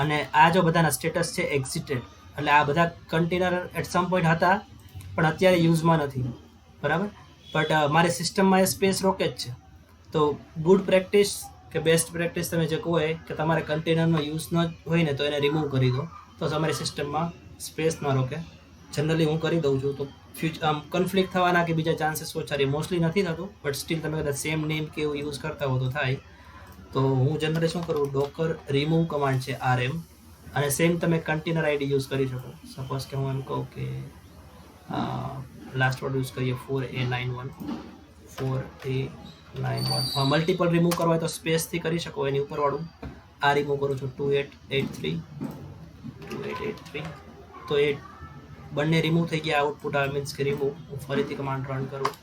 અને આ જો બધાના સ્ટેટસ છે એક્ઝિટેડ, એટલે આ બધા કન્ટેનર એટ સમ પોઈન્ટ હતા પણ અત્યારે યુઝમાં નથી, બરાબર. બટ મારી સિસ્ટમમાં એ સ્પેસ રોકે જ છે. તો ગુડ પ્રેક્ટિસ કે બેસ્ટ પ્રેક્ટિસ તમે જે કહો એ કે તમારે કન્ટેનરનો યુઝ ન હોય ને તો એને રિમૂવ કરી દો, તો તમારી સિસ્ટમમાં સ્પેસ ન રોકે. જનરલી હું કરી દઉં છું, તો આમ કન્ફ્લિક્ટ થવાના કે બીજા ચાન્સીસ ઓછા રહે. મોસ્ટલી નથી થતું, બટ સ્ટીલ તમે કદાચ સેમ નેમ કે એવું યુઝ કરતા હો તો થાય. તો હું જનરલી શું કરું, ડોકર રિમૂવ કમાન્ડ છે RM, અને સેમ તમે કન્ટેનર આઈડી યુઝ કરી શકો. સપોઝ કે હું એમ કહું કે લાસ્ટ વર્ડ યુઝ કરીએ 4A91, 4A91. મલ્ટિપલ રિમૂવ કરવા હોય તો સ્પેસથી કરી શકો, એની ઉપરવાળું આ રિમૂવ કરું છું 2883. તો એ બંને રિમૂવ થઈ ગયા. આઉટપુટ આવે મીન્સ કે રિમૂવ. હું ફરીથી કમાન્ડ રન કરું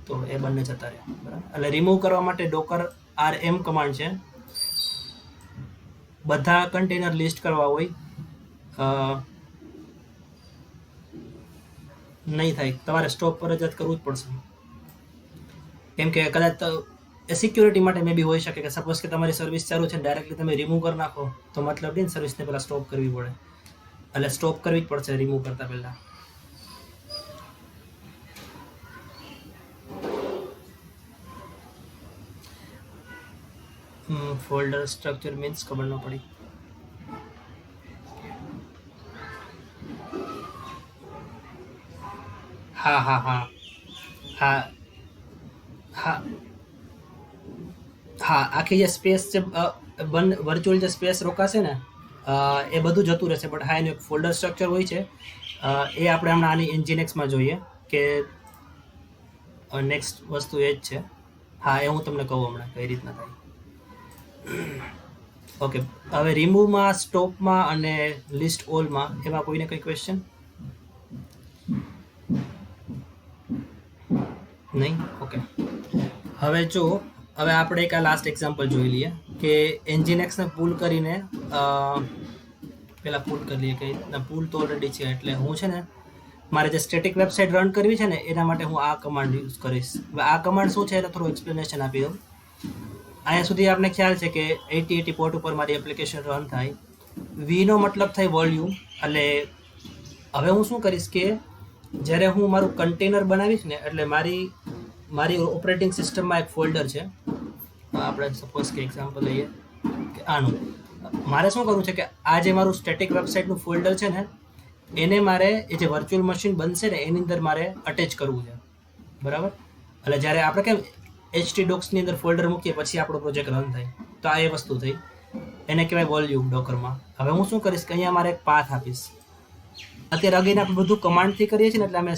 તો એ બંને જતા રહ્યા, બરાબર. એટલે રિમૂવ કરવા માટે ડોકર RM કમાન્ડ છે. બધા કન્ટેનર લિસ્ટ કરવા હોય નહીં થાય, તમારે સ્ટોપ પર જ કરવું જ પડશે. કેમ કે કદાચ એ સિક્યોરિટી માટે મે બી હોઈ શકે કે સપોઝ કે તમારી સર્વિસ ચાલુ છે, ડાયરેક્ટલી તમે રિમૂવ કરી નાખો તો મતલબ નહીં, સર્વિસને પહેલાં સ્ટોપ કરવી પડે. એટલે સ્ટોપ કરવી જ પડશે રિમૂવ કરતાં પહેલાં. ફોલ્ડર સ્ટ્રક્ચર મીન્સ ખબર ન પડી. હા હા હા હા હા હા, આખી જે સ્પેસ છે વર્ચ્યુઅલ જે સ્પેસ રોકાશે ને એ બધું જતું રહેશે. બટ હા, એનું એક ફોલ્ડર સ્ટ્રક્ચર હોય છે. એ આપણે હમણાં આની એન્જિનેક્સમાં જોઈએ કે નેક્સ્ટ વસ્તુ એ જ છે. હા, એ હું તમને કહું હમણાં કઈ રીતના થાય. ઓકે, હવે રિમૂવમાં, સ્ટોપમાં અને લિસ્ટ ઓલમાં એમાં કોઈને કંઈ ક્વેશ્ચન? નહીં? ઓકે, હવે જો હવે આપણે એક આ લાસ્ટ એક્ઝામ્પલ જોઈ લઈએ કે એન્જિનેક્સને પુલ કરીને પહેલાં પુલ કરી લઈએ. કે પુલ તો ઓલરેડી છે, એટલે હું છે ને મારે જે સ્ટેટિક વેબસાઇટ રન કરવી છે ને એના માટે હું આ કમાન્ડ યુઝ કરીશ. હવે આ કમાન્ડ શું છે એને થોડું એક્સપ્લેનેશન આપી દઉં. અહીંયા સુધી આપણે ખ્યાલ છે કે 8080 પોર્ટ ઉપર મારી એપ્લિકેશન રન થાય. વીનો મતલબ થાય વોલ્યુમ. એટલે હવે હું શું કરીશ કે જ્યારે હું મારું કન્ટેનર બનાવીશ ને, એટલે મારી ઓપરેટિંગ સિસ્ટમમાં એક ફોલ્ડર છે. આપણે સપોઝ કે એક્ઝામ્પલ લઈએ કે આનું, મારે શું કરવું છે કે આ જે મારું સ્ટેટિક વેબસાઇટનું ફોલ્ડર છે ને એને મારે એ જે વર્ચ્યુઅલ મશીન બનશે ને એની અંદર મારે અટેચ કરવું છે, બરાબર. એટલે જ્યારે આપણે કેમ એચટી ડોક્સની અંદર ફોલ્ડર મૂકીએ પછી આપણો પ્રોજેક્ટ રન થાય, તો આ એ વસ્તુ થઈ, એને કહેવાય વોલ્યુમ ડોકરમાં. હવે હું શું કરીશ કે અહીંયા મારે એક પાથ આપીશ. અત્યારે અગેન આપણે બધું કમાન્ડથી કરીએ છીએ ને એટલે અમે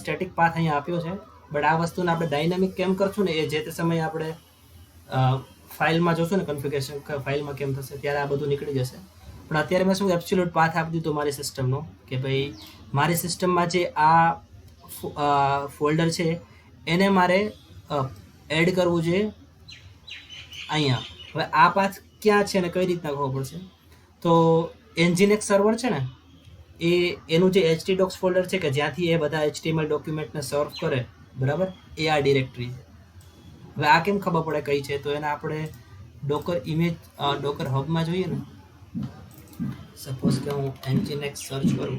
સ્ટેટિક પાથ અહીંયા આપ્યો છે, બટ આ વસ્તુને આપણે ડાયનામિક કેમ કરશું ને એ જે તે સમયે આપણે ફાઇલમાં જોશું ને કન્ફિગરેશન ફાઇલમાં કેમ થશે ત્યારે આ બધું નીકળી જશે. પણ અત્યારે મેં શું એબ્સોલ્યુટ પાથ આપી દીધો મારી સિસ્ટમનો કે ભાઈ મારી સિસ્ટમમાં જે આ ફોલ્ડર છે એને મારે એડ કરવું છે અહીંયા. હવે આ પાથ ક્યાં છે અને કઈ રીતના ખબર પડશે? તો એન્જિનેક્સ સર્વર છે ને એનું જે એચટી ડોક્સ ફોલ્ડર છે કે જ્યાંથી એ બધા એચટીએમએલ ડોક્યુમેન્ટને સર્વ કરે, બરાબર, એ આ ડિરેક્ટરી છે. હવે આ કેમ ખબર પડે કઈ છે? તો એને આપણે ડોકર ઇમેજ ડોકર હબમાં જોઈએ ને. સપોઝ કે હું એન્જિનેક્સ સર્ચ કરું,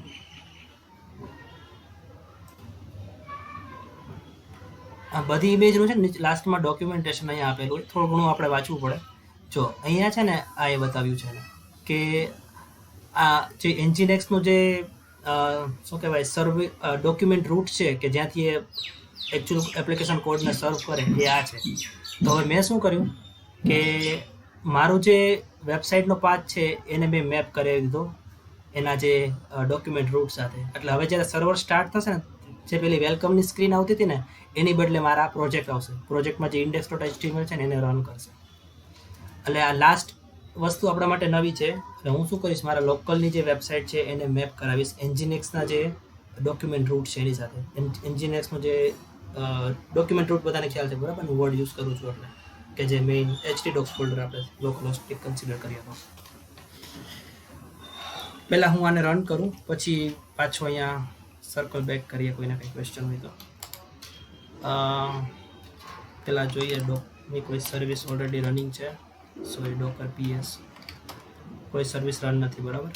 આ બધી ઇમેજનું છે ને લાસ્ટમાં ડોક્યુમેન્ટેશન અહીંયા આપેલું હોય, થોડું ઘણું આપણે વાંચવું પડે. જો અહીંયા છે ને આ એ બતાવ્યું છે ને કે આ જે એન્જિનેક્સનું જે શું કહેવાય સર્વે ડોક્યુમેન્ટ રૂટ છે કે જ્યાંથી એ એકચ્યુઅલ એપ્લિકેશન કોડને સર્વ કરે એ આ છે. તો હવે મેં શું કર્યું કે મારું જે વેબસાઇટનો પાથ છે એને મેં મેપ કરી દીધો એના જે ડોક્યુમેન્ટ રૂટ સાથે. એટલે હવે જ્યારે સર્વર સ્ટાર્ટ થશે ને જે પેલી વેલકમની સ્ક્રીન આવતી હતી ને એની બદલે મારા પ્રોજેક્ટ આવશે. પ્રોજેક્ટમાં જે ઇન્ડેક્સ ડોટ એચટીએમએલ છે ને એને રન કરશે. એટલે આ લાસ્ટ વસ્તુ આપણા માટે નવી છે. એટલે હું શું કરીશ, મારા લોકલની જે વેબસાઇટ છે એને મેપ કરાવીશ એન્જિનેક્સના જે ડોક્યુમેન્ટ રૂટ છે એની સાથે. એન્જિનેક્સનું જે ડોક્યુમેન્ટ રૂટ બધાને ખ્યાલ છે, બરાબર, હું વર્ડ યુઝ કરું છું એટલે કે જે મેઇન એચટી ડોક્સ ફોલ્ડર આપણે લોકલ હોસ્ટ કન્સિડર કરીએ. તો પહેલાં હું આને રન કરું પછી પાછું અહીંયા સર્કલ બેક કરીએ કોઈને કંઈ ક્વેશ્ચન હોય તો. પહેલાં જોઈએ ડોકની કોઈ સર્વિસ ઓલરેડી રનિંગ છે. સો એ ડોકર પીએસ કોઈ સર્વિસ રન નથી, બરાબર.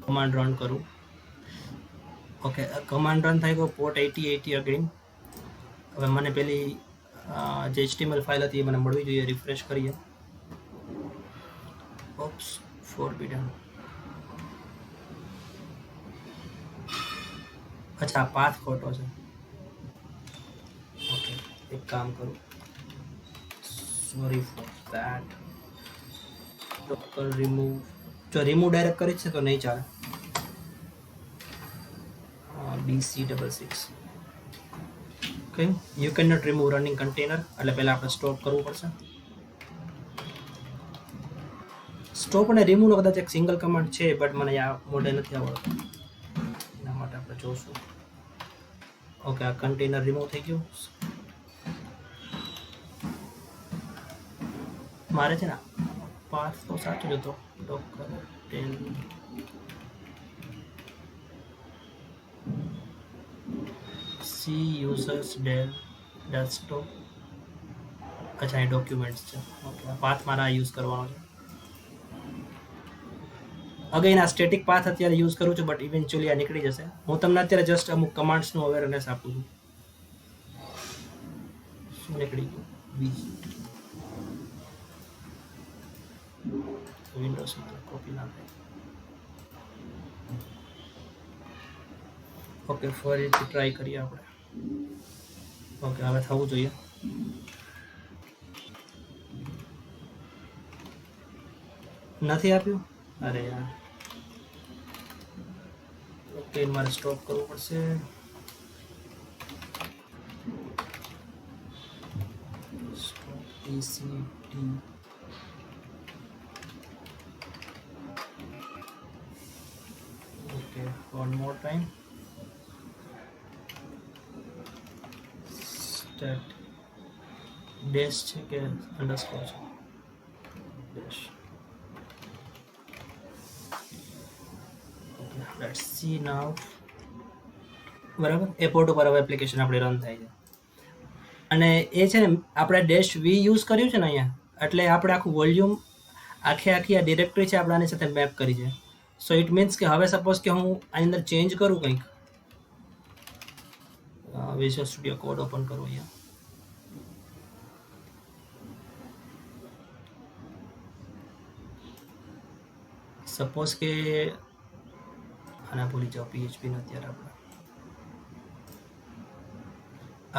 કમાન્ડ રન કરું. ઓકે, કમાન્ડ રન થઈ ગયો. Port 8080 again. હવે મને પેલી જે એચટીએમએલ ફાઇલ હતી એ મને મળવી જોઈએ. રિફ્રેશ કરીએ. Ops, forbidden. અચ્છા, પાથ ખોટો છે. ઓકે, એક કામ કરું. Sorry for that. Docker remove. જો રિમૂવ ડાયરેક્ટ કરી છે તો નહીં ચાલે. BC66. Okay, you can not remove running container. એટલે પહેલાં આપણે સ્ટોપ કરવું પડશે. સ્ટોપ અને રિમૂવનો કદાચ એક સિંગલ કમાન્ડ છે, બટ મને આ મોડે નથી આવડતું. એના માટે આપણે જોશું. ઓકે, આ કન્ટેનર રિમૂવ થઈ ગયું. મારે છે ને પાથ તો સાચો જ હતો. ડોકર 10 સી યુઝર્સ ડેસ્કટોપ. અચ્છા, એ ડોક્યુમેન્ટ્સ છે. ઓકે, આ પાથ મારા યુઝ કરવાનો છે. અગેન આ સ્ટેટિક પાથ અત્યારે યુઝ કરું છું, બટ ઇવેન્ચ્યુઅલી આ નીકળી જશે. હું તમને અત્યારે જસ્ટ અમુક કમાન્ડ્સનું અવેરનેસ આપું છું. શું નીકળી ગયું? વિન્ડોઝમાં કોપી ના થાય. ઓકે, ફરીથી ટ્રાય કરીએ આપણે. ઓકે, હવે થવું જોઈએ. નથી આપ્યું? અરે યાર. ઓકે, મારે સ્ટોપ કરવું પડશે. ECT. Okay, one more time. Stat dash છે કે અંડરસ્કોર છે? dash. Okay, let's see now. બરાબર, એ પોર્ટ ઉપર હવે એપ્લિકેશન આપણે રન થાય છે. અને એ છે ને આપણે ડેશ વી યુઝ કર્યું છે ને અહીંયા, એટલે આપણે આખું વોલ્યુમ આખી આ ડિરેક્ટરી છે આપણે આની સાથે મેપ કરી છે. સો ઇટ મીન્સ કે હવે સપોઝ કે હું આની અંદર ચેન્જ કરું કંઈક, વિઝ્યુઅલ સ્ટુડિયો કોડ ઓપન કરું અહીંયા. સપોઝ કે આના ભૂલી જાઓ, પીએચપીને અત્યારે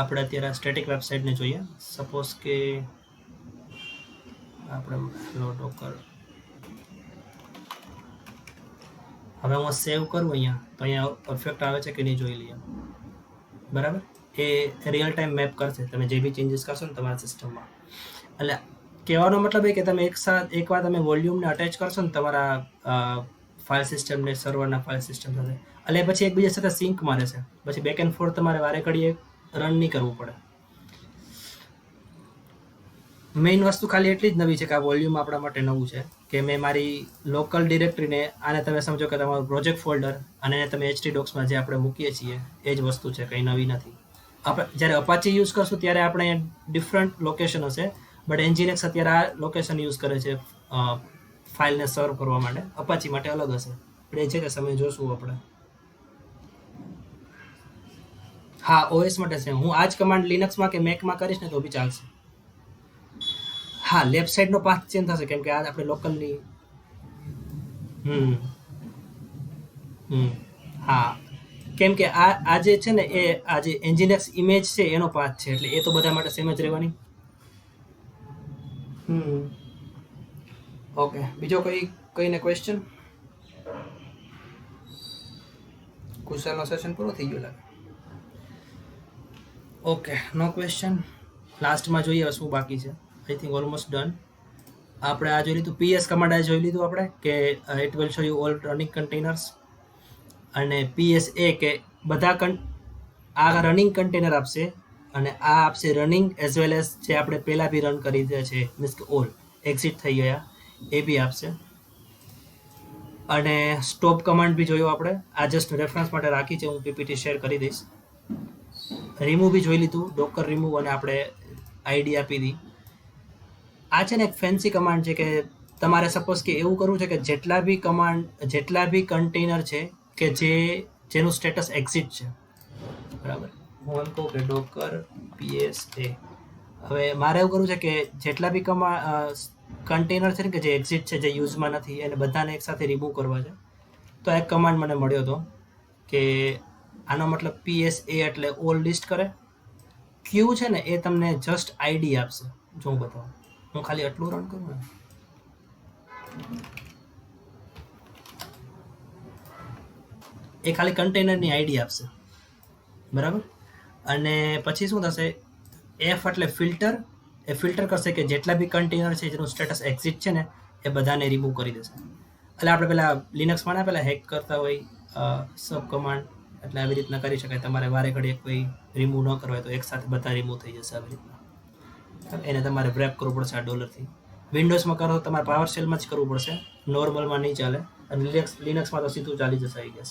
આપણે અત્યારે સ્ટેટિક વેબસાઇટને જોઈએ. સપોઝ કે આપણે હેલો ડોકર, હવે હું સેવ કરું અહીંયા તો અહીંયા પરફેક્ટ આવે છે કે નહીં જોઈ લઈએ. બરાબર, એ રિયલ ટાઈમ મેપ કરશે તમે જે બી ચેન્જીસ કરશો ને તમારા સિસ્ટમમાં. એટલે કહેવાનો મતલબ એ કે તમે એકવાર તમે વોલ્યુમને અટેચ કરશો ને તમારા ફાઇલ સિસ્ટમને, સર્વરના ફાઇલ સિસ્ટમ સાથે, એટલે પછી એકબીજા સાથે સિંકમાં રહેશે. પછી બેક એન્ડ ફોર્થ તમારે વારે ઘડીએ રન નહીં કરવું પડે. મેઇન વસ્તુ ખાલી એટલી જ નવી છે કે આ વોલ્યુમ આપણા માટે નવું છે કે મેં મારી લોકલ ડિરેક્ટરીને, આને તમે સમજો કે તમારું પ્રોજેક્ટ ફોલ્ડર, અને તમે HT ડોક્સમાં જે આપણે મૂકીએ છીએ એ જ વસ્તુ છે, કંઈ નવી નથી. આપણે જ્યારે અપાચી યુઝ કરશું ત્યારે આપણે ડિફરન્ટ લોકેશન હશે, બટ એન્જિનેક્સ અત્યારે આ લોકેશન યુઝ કરે છે ફાઇલને સર્વ કરવા માટે. અપાચી માટે અલગ હશે, પણ એ છે કે સમય જોશું આપણે. હા, OS માટે છે. હું આ જ કમાન્ડ લિનક્સમાં કે મેકમાં કરીશ ને તો બી ચાલશે. હા, લેફ્ટ સાઈડનો પાથ ચેન્જ થશે કેમ કે આ આપણે લોકલની. હા, કેમ કે આ જે છે ને એ આ જે એન્જિનેક્સ ઇમેજ છે એનો પાથ છે, એટલે એ તો બધા માટે સેમ જ રહેવાની. ઓકે, બીજો કઈને ક્વેશ્ચન? કુશાલનો સેશન પૂરો થઈ ગયો લાગે. ઓકે, નો ક્વેશ્ચન. લાસ્ટમાં જોઈએ શું બાકી છે. I think almost done. આપણે આ જોઈ લીધું, PS કમાન્ડ આ જોઈ લીધું આપણે કે it will show you all running containers, અને PSA કે બધા આ રનિંગ કન્ટેનર આપશે, અને આ આપશે રનિંગ એઝ વેલ એઝ જે આપણે પહેલાં બી રન કરી દે છે, મીન્સ કે ઓલ એક્ઝિટ થઈ ગયા એ બી આપશે. અને સ્ટોપ કમાન્ડ બી જોયો આપણે, આ જસ્ટ રેફરન્સ માટે રાખી છે, હું PPT શેર કરી દઈશ. રિમૂવ બી જોઈ લીધું, ડોકર રિમૂવ, અને આપણે આઈડી આપી દી. આ છે ને એક ફેન્સી કમાન્ડ છે કે તમારે સપોઝ કે એવું કરવું છે કે જેટલા બી કન્ટેનર છે કે જેનું સ્ટેટસ એક્ઝિટ છે, બરાબર, હું એમ કહું કે ડોકર PSA. હવે મારે એવું કરવું છે કે જેટલા બી કન્ટેનર છે ને કે જે એક્ઝિટ છે, જે યુઝમાં નથી, એને બધાને એકસાથે રિમૂવ કરવા છે. તો એક કમાન્ડ મને મળ્યો હતો કે આનો મતલબ PSA એટલે ઓલ લિસ્ટ કરે. ક્યુ છે ને એ તમને જસ્ટ આઈડી આપશે. જો હું બતાવું, હું ખાલી આટલું રન કરું ને, એ ખાલી કન્ટેનરની આઈડી આપશે, બરાબર. અને પછી શું થશે, F એટલે ફિલ્ટર, એ ફિલ્ટર કરશે કે જેટલા બી કન્ટેનર છે જેનું સ્ટેટસ એક્ઝિટ છે ને એ બધાને રિમૂવ કરી દેશે. એટલે આપણે પેલા લિનક્સમાં ના પેલા હેક કરતા હોય સબ કમાન્ડ, એટલે આવી રીતના કરી શકાય. તમારે વારે ઘડીએ કોઈ રિમૂવ ન કરવા હોય તો એકસાથે બધા રિમૂવ થઈ જશે આવી રીતના. એને તમારે વ્રેપ કરવું પડશે આ $થી. વિન્ડોઝમાં કરો તો તમારે પાવર શેલમાં જ કરવું પડશે, નોર્મલમાં નહીં ચાલે. અને લિનક્સમાં તો સીધું ચાલી જશે આઈ ગેસ.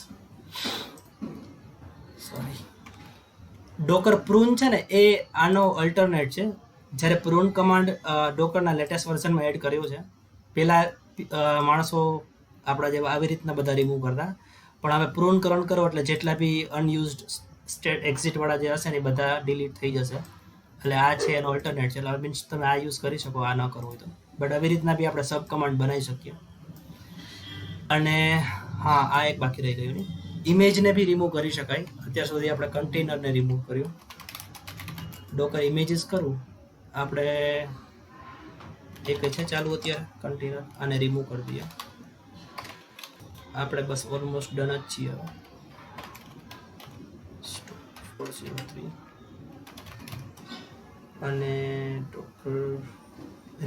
સોરી, ડોકર પ્રૂન છે ને એ આનો અલ્ટરનેટ છે. જ્યારે પ્રૂન કમાન્ડ ડોકરના લેટેસ્ટ વર્ઝનમાં એડ કર્યો છે. પહેલાં માણસો આપણા જેવા આવી રીતના બધા રિમૂવ કરતા, પણ હવે પ્રૂન રન કરો એટલે જેટલા બી અનયુઝડ સ્ટેટ એક્ઝિટવાળા જે હશે ને એ બધા ડિલીટ થઈ જશે. એટલે આ છે એનો અલ્ટરનેટ છે. એટલે મીન્સ તમે આ યુઝ કરી શકો આ ન કરવું હોય તો, બટ આવી રીતના બી આપણે સબ કમાન્ડ બનાવી શકીએ. અને હા, આ એક બાકી રહી ગયું, ઇમેજને બી રિમૂવ કરી શકાય. અત્યાર સુધી આપણે કન્ટેનરને રિમૂવ કર્યું. ડોકર ઇમેજીસ કરું આપણે, એક છે ચાલુ અત્યારે કન્ટેનર, આને રિમૂવ કરી દઈએ. આપણે બસ ઓલમોસ્ટ ડન જ છીએ હવે. 403 અને ડોકર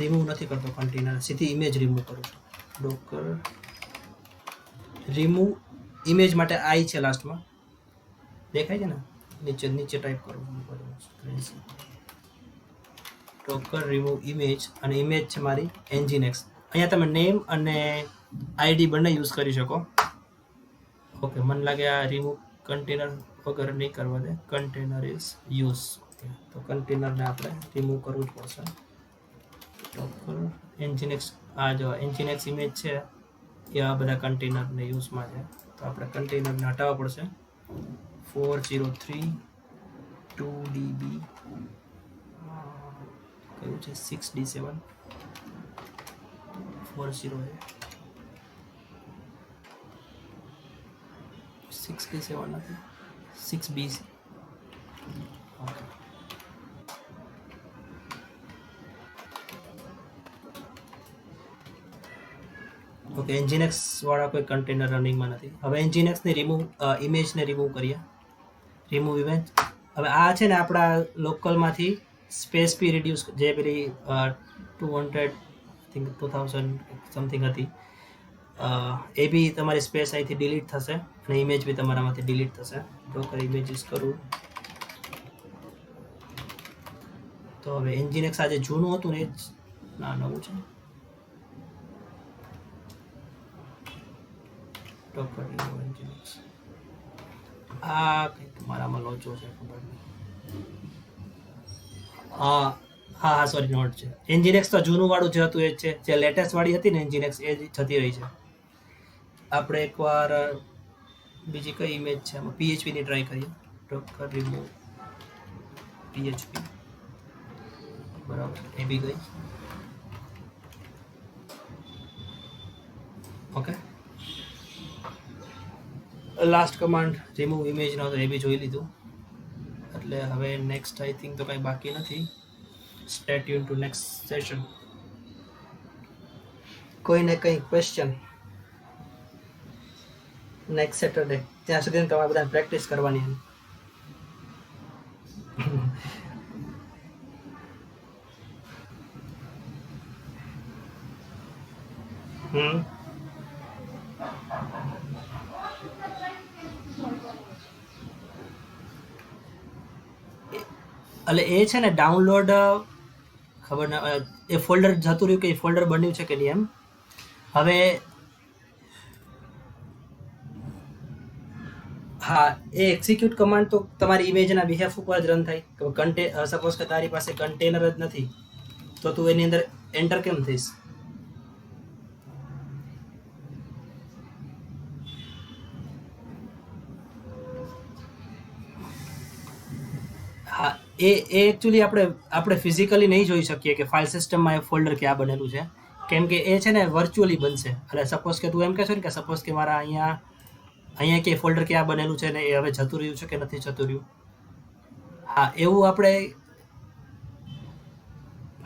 રિમૂવ નથી કરતો કન્ટેનર, સીધી ઇમેજ રિમૂવ કરું છું. ડોકર રિમૂવ ઇમેજ માટે આઈ છે લાસ્ટમાં, દેખાય છે ને, નીચે ટાઈપ કરું. ડોકર રિમૂવ ઇમેજ, અને ઇમેજ છે મારી એન્જિનેક્સ. અહીંયા તમે નેમ અને આઈડી બંને યુઝ કરી શકો. ઓકે, મને લાગે આ રિમૂવ કન્ટેનર વગર નહીં કરવા દે. Container is use. ઓકે, તો કન્ટેનરને આપણે રિમૂવ કરવું જ પડશે. ડોકર એન્જિનેક્સ, આ જો એન્જિનેક્સ ઇમેજ છે એ આ બધા કન્ટેનરને યુઝમાં છે, તો આપણે કન્ટેનરને હટાવવા પડશે. 403 2DB કયું છે, 6D7 40A. 6K7 નથી, 6BC. Okay, okay. એન્જિનેક્સ વાળા કોઈ કન્ટેનર રનિંગમાં નથી. હવે એન્જિનેક્સની ઇમેજને રિમૂવ કરીએ. Remove image. હવે આ છે ને આપણા લોકલમાંથી સ્પેસ બી રિડ્યુસ, જે પેલી 200 થિંક 2000 સમથિંગ હતી, એ બી તમારી સ્પેસ અહીંથી ડિલીટ થશે અને ઇમેજ બી તમારામાંથી ડિલીટ થશે. ડોકર ઇમેજીસ કરું તો હવે એન્જિનેક્સ આજે જૂનું હતું ને એ જ ના નવું છે. ડોકર એન્જિનેક્સ આ કંઈક મારામાં લોચો છે, ખબર નહીં. હા હા હા, સોરી, નોટ છે. એન્જિનેક્સ તો જૂનું વાળું જે હતું એ જ છે, જે લેટેસ્ટ વાળી હતી ને એન્જિનેક્સ એ જ જતી રહી છે. આપણે એકવાર બીજી કઈ ઇમેજ છે આમાં, પીએચપીની ટ્રાય કરીએ. ડોકર રિમૂવ પીએચપી, બરાબર, એ બી ગઈ. ઓકે, લાસ્ટ કમાન્ડ રિમૂવ ઇમેજનો હતો, એ બી જોઈ લીધું. એટલે હવે નેક્સ્ટ આઈ થિંક તો કંઈ બાકી નથી. Stay tune to next session. કોઈને કંઈ ક્વેશ્ચન? નેક્સ્ટ સેટરડે, ત્યાં સુધી તમારે બધાને પ્રેક્ટિસ કરવાની છે. એટલે એ છે ને ડાઉનલોડ, ખબર ના, એ ફોલ્ડર જતું રહ્યું કે એ ફોલ્ડર બન્યું છે કે નહીં એમ. હવે હા, એ એક્ઝિક્યુટ કમાન્ડ તો તમારી ઇમેજના બિહેફ ઉપર જ રન થાય. સપોઝ કે તારી પાસે કન્ટેનર જ નથી તો તું એની અંદર એન્ટર કેમ થઈશ? હા, એ એકચ્યુઅલી આપણે ફિઝિકલી નહીં જોઈ શકીએ કે ફાઇલ સિસ્ટમમાં એ ફોલ્ડર ક્યાં બનેલું છે, કેમ કે એ છે ને વર્ચ્યુઅલી બનશે. એટલે સપોઝ કે તું એમ કહેશો ને કે સપોઝ કે મારા અહીંયા કે ફોલ્ડર ક્યાં બનેલું છે ને એ હવે જતું રહ્યું છે કે નથી જતું રહ્યું. હા, એવું આપણે,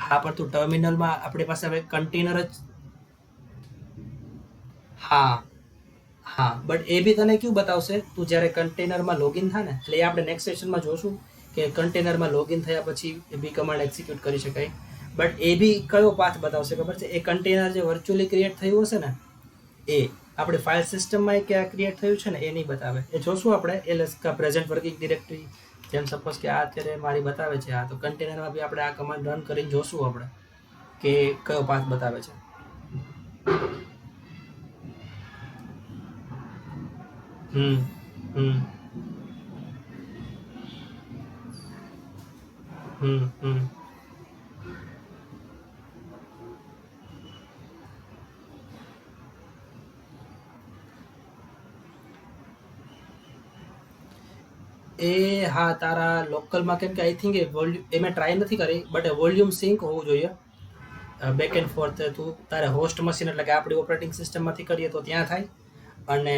હા, પણ તું ટર્મિનલમાં આપણી પાસે હવે કન્ટેનર જ, હા હા, બટ એ બી તને કેવું બતાવશે, તું જ્યારે કન્ટેનરમાં લોગિન થાય ને, એટલે એ આપણે નેક્સ્ટ સેશનમાં જોશું કે કન્ટેનરમાં લોગિન થયા પછી એ બી કમાન્ડ એક્ઝિક્યુટ કરી શકાય. બટ એ બી કયો પાથ બતાવશે ખબર છે? એ કન્ટેનર જે વર્ચ્યુઅલી ક્રિએટ થયું હશે ને એ આપણે ફાઇલ સિસ્ટમમાં એ ક્યાં ક્રિએટ થયું છે ને એ નહીં બતાવે. એ જોશું આપણે. એ પ્રેઝન્ટ વર્કિંગ ડિરેક્ટરી, જેમ સપોઝ કે આ અત્યારે મારી બતાવે છે, આ તો કન્ટેનરમાં બી આપણે આ કમાન્ડ રન કરીને જોશું આપણે કે કયો પાથ બતાવે છે. હમ હમ હમ એ હા, તારા લોકલમાં, કેમ કે આઈ થિંક એ વોલ્યુમ, એ મેં ટ્રાય નથી કરી, બટ એ વોલ્યુમ સિંક હોવું જોઈએ. બેક એન્ડ ફોર્થ તું તારે હોસ્ટ મશીન, એટલે કે આપણી ઓપરેટિંગ સિસ્ટમમાંથી કરીએ તો ત્યાં થાય. અને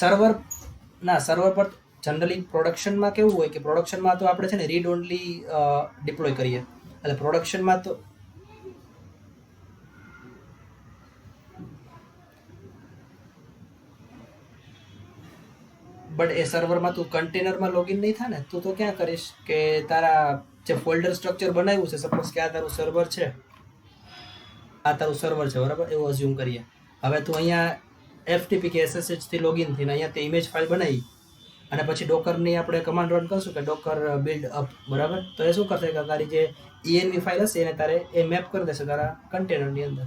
સર્વર, ના, સર્વર પર જનરલી પ્રોડક્શનમાં કેવું હોય કે પ્રોડક્શનમાં તો આપણે છે ને રીડ ઓનલી ડિપ્લોય કરીએ. એટલે પ્રોડક્શનમાં તો, બટ એ સર્વરમાં તું કન્ટેનરમાં લોગિન નહીં થાય ને, તું તો ક્યાં કરીશ કે તારા જે ફોલ્ડર સ્ટ્રક્ચર બનાવ્યું છે, સપોઝ કે આ તારું સર્વર છે, આ તારું સર્વર છે, બરાબર, એવું અઝ્યુમ કરીએ. હવે તું અહીંયા એફટીપી કે એસએસએચ થી લોગિન થઈને અહીંયા તે ઇમેજ ફાઇલ બનાવી અને પછી ડોકરની આપણે કમાન્ડ રન કરશું કે ડોકર બિલ્ડ અપ, બરાબર, તો એ શું કરશે કે તારી જે ઈએનવી ફાઇલ હશે એને તારે એ મેપ કરી દેશે તારા કન્ટેનરની અંદર.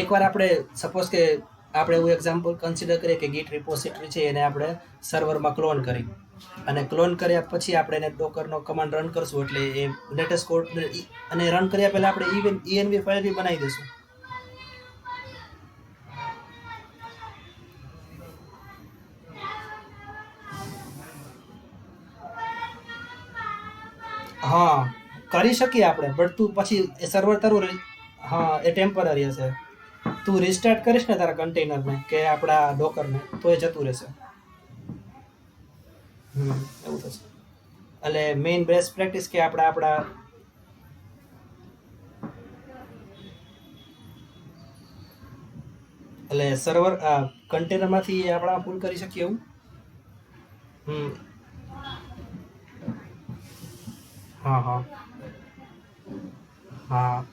એકવાર આપણે સપોઝ કે આપણે એવું એક્ઝામ્પલ કન્સિડર કરીએ કે ગીટ રિપોઝિટરી છે એને આપણે સર્વરમાં ક્લોન કરી, અને ક્લોન કર્યા પછી આપણે એને ડોકરનો કમાન્ડ રન કરશું એટલે એ લેટેસ્ટ કોડ, અને રન કર્યા પહેલાં આપણે ઇવન ઈએનવી ફાઇલ બી બનાવી દઈશું. હા, કરી શકીએ આપણે, બટ તું પછી એ સર્વર તારું હા એ ટેમ્પરરી હશે. તું રિસ્ટાર્ટ કરીશ ને તારા કન્ટેનરને કે આપણા ડોકરને તો એ જતું રહેશે. એવું થશે. એટલે મેઇન બેસ્ટ પ્રેક્ટિસ કે આપણા એટલે સર્વર કન્ટેનરમાંથી આપણા પુલ કરી શકીએ એવું. હા હા હા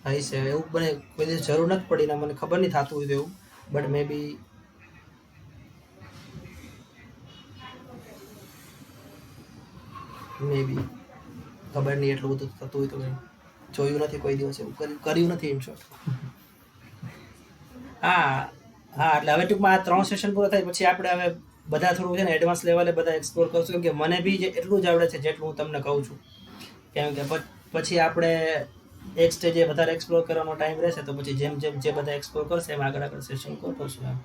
હા છે એવું બને કોઈ દિવસ જરૂર નથી પડી ને મને ખબર નહીં થતું હોય તો એવું, બટ મે બી ખબર નહીં એટલું બધું થતું હોય તો કંઈ જોયું નથી કોઈ દિવસ, એવું કર્યું નથી ઇન શોર્ટ. હા હા એટલે હવે ટૂંકમાં આ 3 સેશન પૂરા થાય પછી આપણે હવે બધા થોડું છે ને એડવાન્સ લેવલે બધા એક્સપ્લોર કરશું, કેમ કે મને બી એટલું જ આવડે છે જેટલું હું તમને કહું છું. કેમ કે પછી આપણે એક સ્ટેજે વધારે એક્સપ્લોર કરવાનો ટાઈમ રહેશે તો પછી જેમ જેમ જે બધા એક્સપ્લોર કરશે એમ આગળ સેશન કરશું એમ.